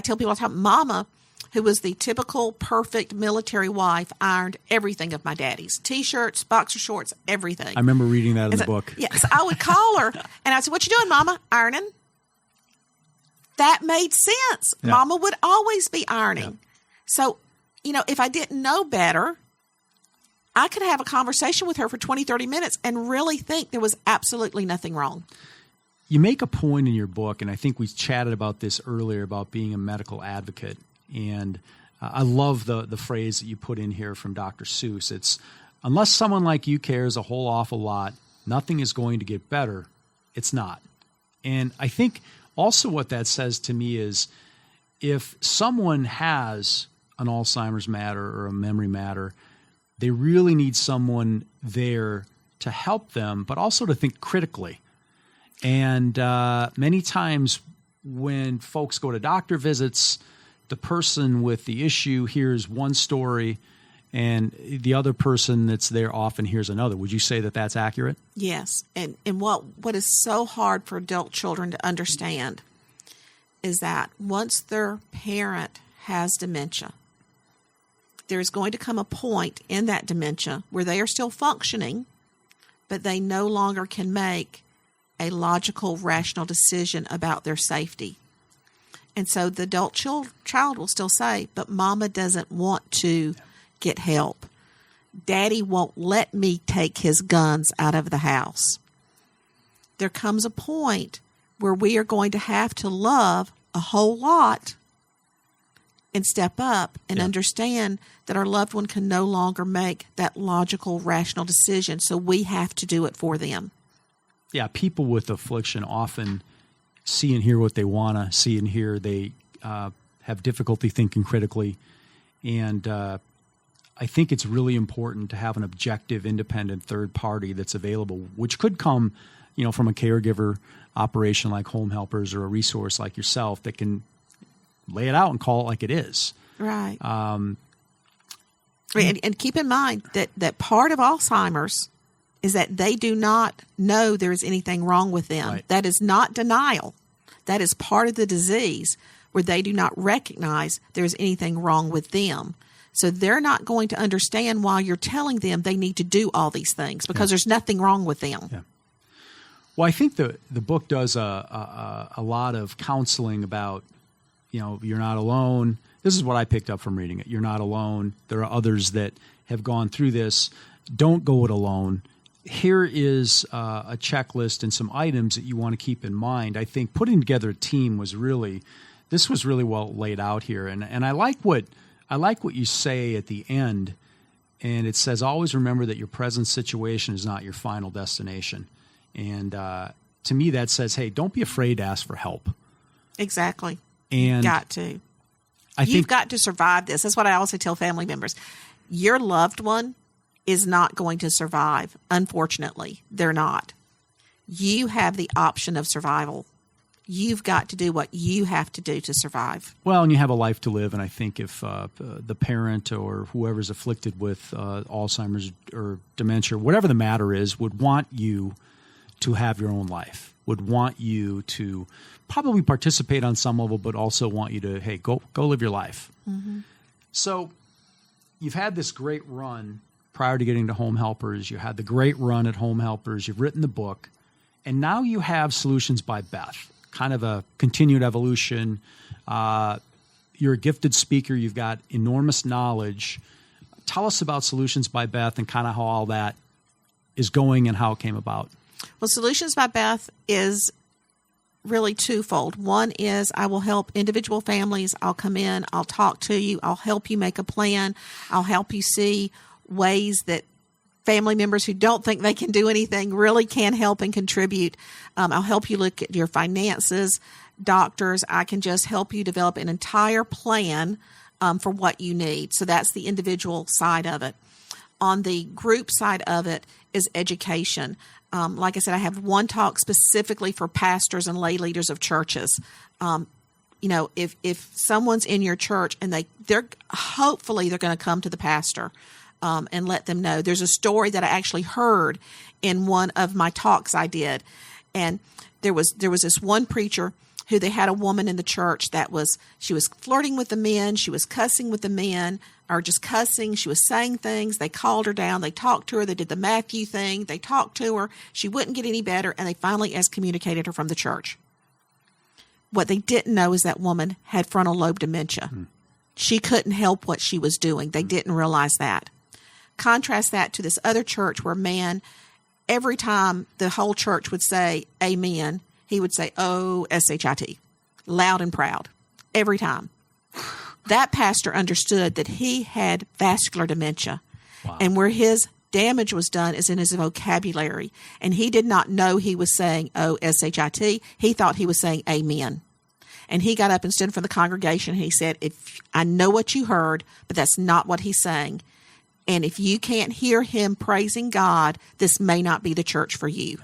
tell people all the time, Mama, who was the typical perfect military wife, ironed everything of my daddy's. T-shirts, boxer shorts, everything. I remember reading that in the book. Yes, I would call her and I'd say, what you doing, Mama? Ironing. That made sense. Yeah. Mama would always be ironing. Yeah. So, if I didn't know better, I could have a conversation with her for 20, 30 minutes and really think there was absolutely nothing wrong. You make a point in your book, and I think we chatted about this earlier, about being a medical advocate. And I love the phrase that you put in here from Dr. Seuss. It's, unless someone like you cares a whole awful lot, nothing is going to get better. It's not. And I think also what that says to me is, if someone has an Alzheimer's matter or a memory matter, they really need someone there to help them, but also to think critically. And many times when folks go to doctor visits, the person with the issue hears one story and the other person that's there often hears another. Would you say that that's accurate? Yes. And what is so hard for adult children to understand is that once their parent has dementia, there's going to come a point in that dementia where they are still functioning, but they no longer can make a logical, rational decision about their safety. And so the adult child will still say, but Mama doesn't want to get help. Daddy won't let me take his guns out of the house. There comes a point where we are going to have to love a whole lot and step up and understand that our loved one can no longer make that logical, rational decision. So we have to do it for them. Yeah, people with affliction often see and hear what they want to see and hear. They have difficulty thinking critically. And I think it's really important to have an objective, independent third party that's available, which could come, from a caregiver operation like Home Helpers or a resource like yourself that can lay it out and call it like it is. Right. And keep in mind that part of Alzheimer's is that they do not know there is anything wrong with them. Right. That is not denial. That is part of the disease where they do not recognize there's anything wrong with them. So they're not going to understand why you're telling them they need to do all these things because there's nothing wrong with them. Yeah. Well, I think the book does a lot of counseling about, you're not alone. This is what I picked up from reading it. You're not alone. There are others that have gone through this. Don't go it alone. Here is a checklist and some items that you want to keep in mind. I think putting together a team was really well laid out here. And I like what you say at the end. And it says, always remember that your present situation is not your final destination. And to me, that says, hey, don't be afraid to ask for help. Exactly. And you've got to. You've got to survive this. That's what I also tell family members. Your loved one is not going to survive. Unfortunately, they're not. You have the option of survival. You've got to do what you have to do to survive. Well, and you have a life to live, and I think if the parent or whoever's afflicted with Alzheimer's or dementia, whatever the matter is, would want you to have your own life, would want you to probably participate on some level, but also want you to, hey, go live your life. Mm-hmm. So you've had this great run prior to getting to Home Helpers. You had the great run at Home Helpers. You've written the book. And now you have Solutions by Beth, kind of a continued evolution. You're a gifted speaker. You've got enormous knowledge. Tell us about Solutions by Beth and kind of how all that is going and how it came about. Well, Solutions by Beth is really twofold. One is I will help individual families. I'll come in, I'll talk to you, I'll help you make a plan. I'll help you see ways that family members who don't think they can do anything really can help and contribute. I'll help you look at your finances, doctors. I can just help you develop an entire plan for what you need. So that's the individual side of it. On the group side of it is education. Like I said, I have one talk specifically for pastors and lay leaders of churches. If someone's in your church and they're hopefully they're going to come to the pastor and let them know. There's a story that I actually heard in one of my talks I did, and there was this one preacher who they had a woman in the church she was flirting with the men, she was cussing with the men, or just cussing. She was saying things. They called her down. They talked to her. They did the Matthew thing. They talked to her. She wouldn't get any better, and they finally excommunicated her from the church. What they didn't know is that woman had frontal lobe dementia. She couldn't help what she was doing. They didn't realize that. Contrast that to this other church where man, every time the whole church would say amen, he would say, oh, S-H-I-T, loud and proud, every time. That pastor understood that he had vascular dementia. Wow. And where his damage was done is in his vocabulary. And he did not know he was saying, oh, S-H-I-T. He thought he was saying amen. And he got up and stood in front of the congregation and he said, I know what you heard, but that's not what he's saying. And if you can't hear him praising God, this may not be the church for you.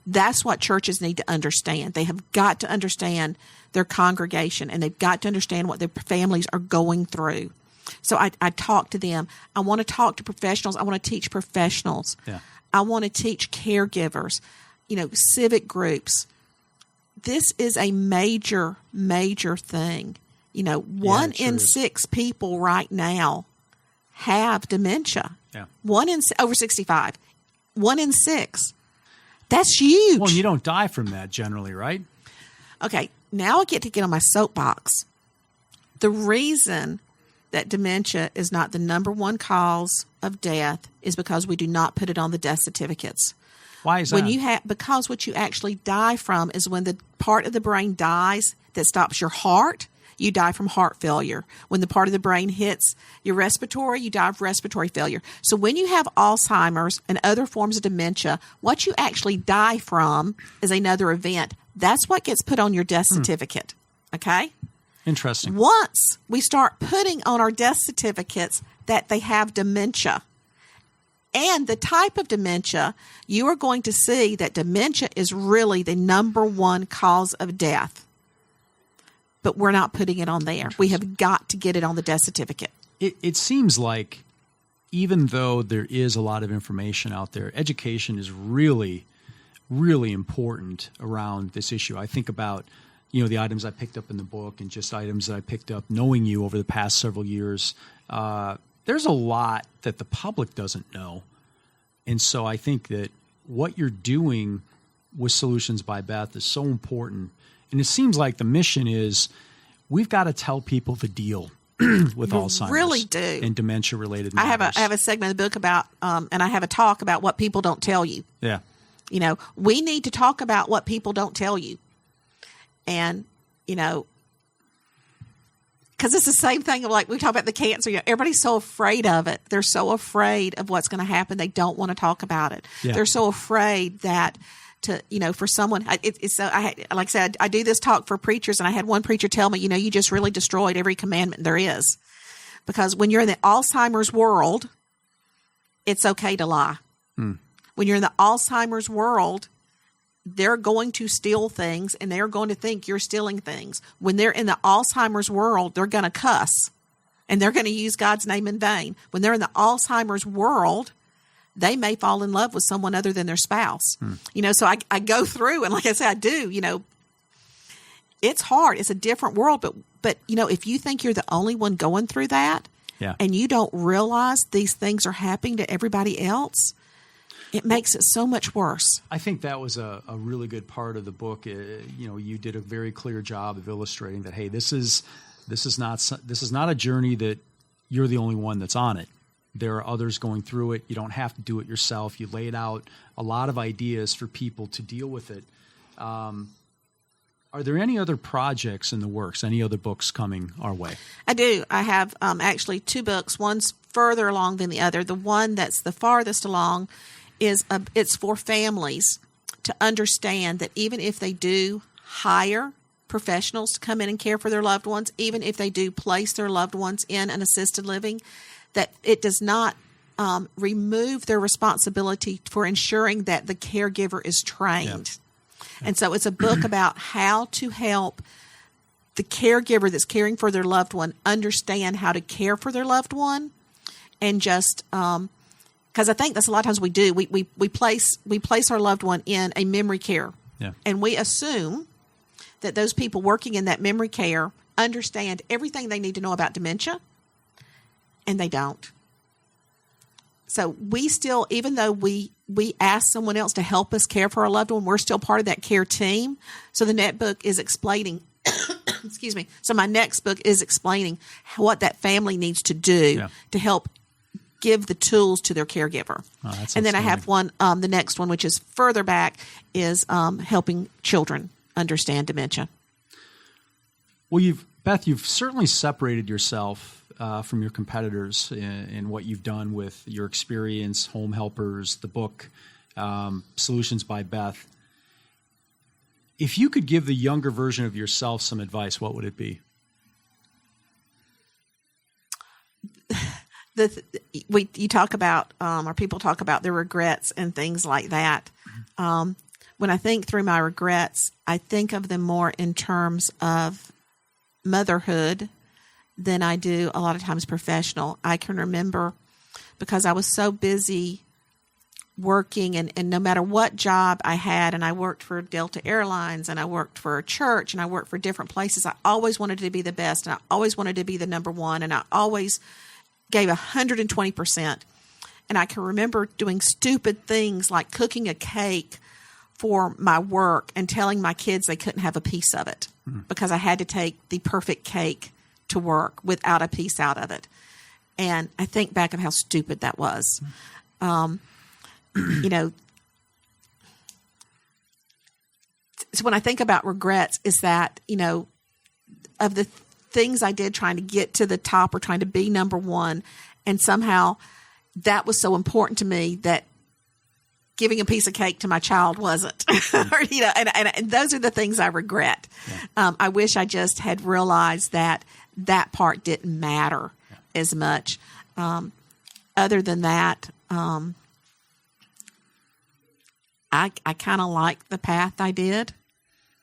That's what churches need to understand. They have got to understand their congregation, and they've got to understand what their families are going through. So I talk to them. I want to talk to professionals. I want to teach professionals. Yeah. I want to teach caregivers, civic groups. This is a major, major thing. One in 6 people right now have dementia. Yeah. Over 65. 1 in 6. That's huge. Well, and you don't die from that generally, right? Okay, now I get on my soapbox. The reason that dementia is not the number one cause of death is because we do not put it on the death certificates. Why is that? Because what you actually die from is when the part of the brain dies that stops your heart. You die from heart failure. When the part of the brain hits your respiratory, you die of respiratory failure. So when you have Alzheimer's and other forms of dementia, what you actually die from is another event. That's what gets put on your death certificate. Okay? Interesting. Once we start putting on our death certificates that they have dementia and the type of dementia, you are going to see that dementia is really the number one cause of death. But we're not putting it on there. We have got to get it on the death certificate. It seems like even though there is a lot of information out there, education is really, really important around this issue. I think about, the items I picked up in the book and just items that I picked up knowing you over the past several years. There's a lot that the public doesn't know. And so I think that what you're doing with Solutions by Beth is so important. And it seems like the mission is we've got to tell people the deal with Alzheimer's really do. And dementia-related matters. I have a segment of the book about, and I have a talk about what people don't tell you. Yeah. We need to talk about what people don't tell you. And, because it's the same thing of like we talk about the cancer. Everybody's so afraid of it. They're so afraid of what's going to happen. They don't want to talk about it. Yeah. They're so afraid that for someone, like I said, I do this talk for preachers, and I had one preacher tell me, you just really destroyed every commandment there is. Because when you're in the Alzheimer's world, it's okay to lie. When you're in the Alzheimer's world, they're going to steal things and they're going to think you're stealing things. When they're in the Alzheimer's world, they're going to cuss and they're going to use God's name in vain. When they're in the Alzheimer's world, they may fall in love with someone other than their spouse. So I go through, and like I said, I do, it's hard. It's a different world, but if you think you're the only one going through that, and you don't realize these things are happening to everybody else, it makes it so much worse. I think that was a really good part of the book. You did a very clear job of illustrating that, hey, this is not a journey that you're the only one that's on it. There are others going through it. You don't have to do it yourself. You laid out a lot of ideas for people to deal with it. Are there any other projects in the works? Any other books coming our way? I do. I have actually 2 books. One's further along than the other. The one that's the farthest along is it's for families to understand that even if they do hire professionals to come in and care for their loved ones, even if they do place their loved ones in an assisted living, that it does not remove their responsibility for ensuring that the caregiver is trained. And so it's a book about how to help the caregiver that's caring for their loved one understand how to care for their loved one, and just because I think that's a lot of times we do. We place our loved one in a memory care, and we assume that those people working in that memory care understand everything they need to know about dementia, and they don't. So we still, even though we ask someone else to help us care for our loved one, we're still part of that care team. So the next book is explaining, excuse me. So my next book is explaining what that family needs to do to help give the tools to their caregiver. And then I have one, the next one, which is further back, is helping children understand dementia. Well, Beth, you've certainly separated yourself from your competitors in what you've done with your experience, Home Helpers, the book, Solutions by Beth. If you could give the younger version of yourself some advice, what would it be? You talk about, or people talk about their regrets and things like that. When I think through my regrets, I think of them more in terms of motherhood than I do a lot of times professional. I can remember, because I was so busy working, and no matter what job I had, and I worked for Delta Airlines, and I worked for a church, and I worked for different places, I always wanted to be the best, and I always wanted to be the number one, and I always gave 120%. And I can remember doing stupid things like cooking a cake for my work and telling my kids they couldn't have a piece of it because I had to take the perfect cake to work without a piece out of it. And I think back of how stupid that was. So when I think about regrets, is that, of the things I did trying to get to the top or trying to be number one, and somehow that was so important to me that giving a piece of cake to my child wasn't. And those are the things I regret. I wish I just had realized that part didn't matter as much. Other than that, I kind of like the path I did.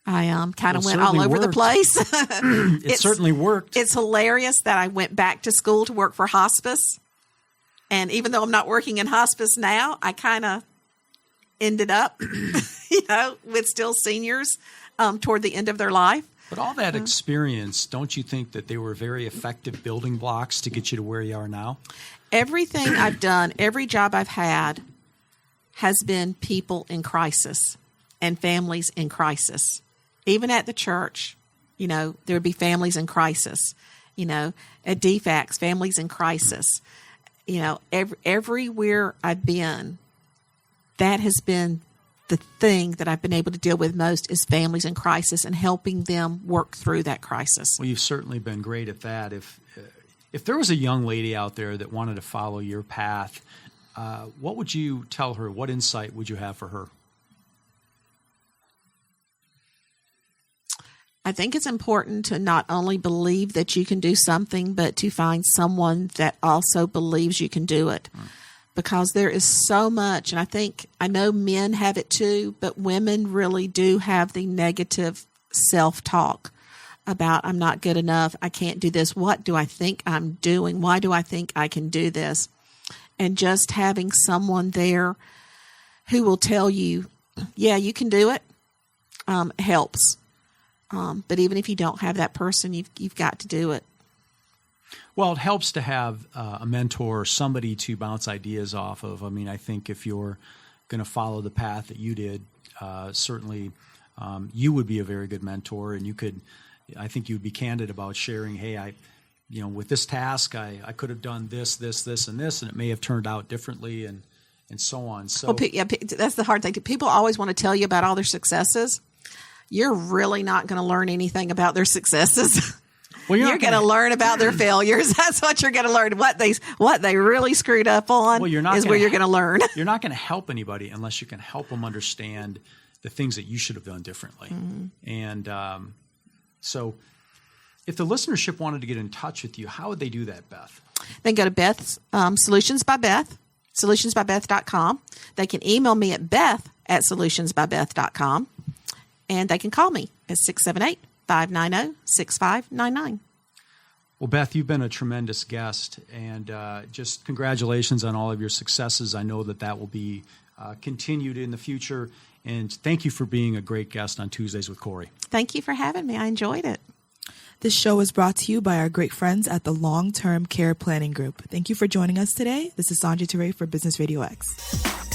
I kind of went all over the place. It certainly worked. It's hilarious that I went back to school to work for hospice. And even though I'm not working in hospice now, I kind of ended up, with still seniors toward the end of their life. But all that experience, don't you think that they were very effective building blocks to get you to where you are now? Everything I've done, every job I've had, has been people in crisis and families in crisis. Even at the church, there would be families in crisis. At DFACS, families in crisis. Everywhere I've been, that has been the thing that I've been able to deal with most, is families in crisis and helping them work through that crisis. Well, you've certainly been great at that. If there was a young lady out there that wanted to follow your path, what would you tell her? What insight would you have for her? I think it's important to not only believe that you can do something, but to find someone that also believes you can do it. because there is so much, and I know men have it too, but women really do have the negative self-talk about, I'm not good enough, I can't do this, what do I think I'm doing, why do I think I can do this? And just having someone there who will tell you, yeah, you can do it, helps. But even if you don't have that person, you've got to do it. Well, it helps to have a mentor, somebody to bounce ideas off of. I mean, I think if you're going to follow the path that you did, certainly you would be a very good mentor, and I think you'd be candid about sharing, hey, with this task, I could have done this, and this, and it may have turned out differently, and so on. So, that's the hard thing. People always want to tell you about all their successes. You're really not going to learn anything about their successes. Well, you're going to learn about their failures. That's what you're going to learn. What they really screwed up on where you're going to learn. You're not going to help anybody unless you can help them understand the things that you should have done differently. Mm-hmm. And so if the listenership wanted to get in touch with you, how would they do that, Beth? They can go to Beth's Solutions by Beth, solutionsbybeth.com. They can email me at beth@solutionsbybeth.com. And they can call me at 678-590-6599. Well, Beth, you've been a tremendous guest, and just congratulations on all of your successes. I know that will be continued in the future, and thank you for being a great guest on Tuesdays with Corey. Thank you for having me. I enjoyed it. This show is brought to you by our great friends at the Long-Term Care Planning Group. Thank you for joining us today. This is Sanjay Ture for Business Radio X.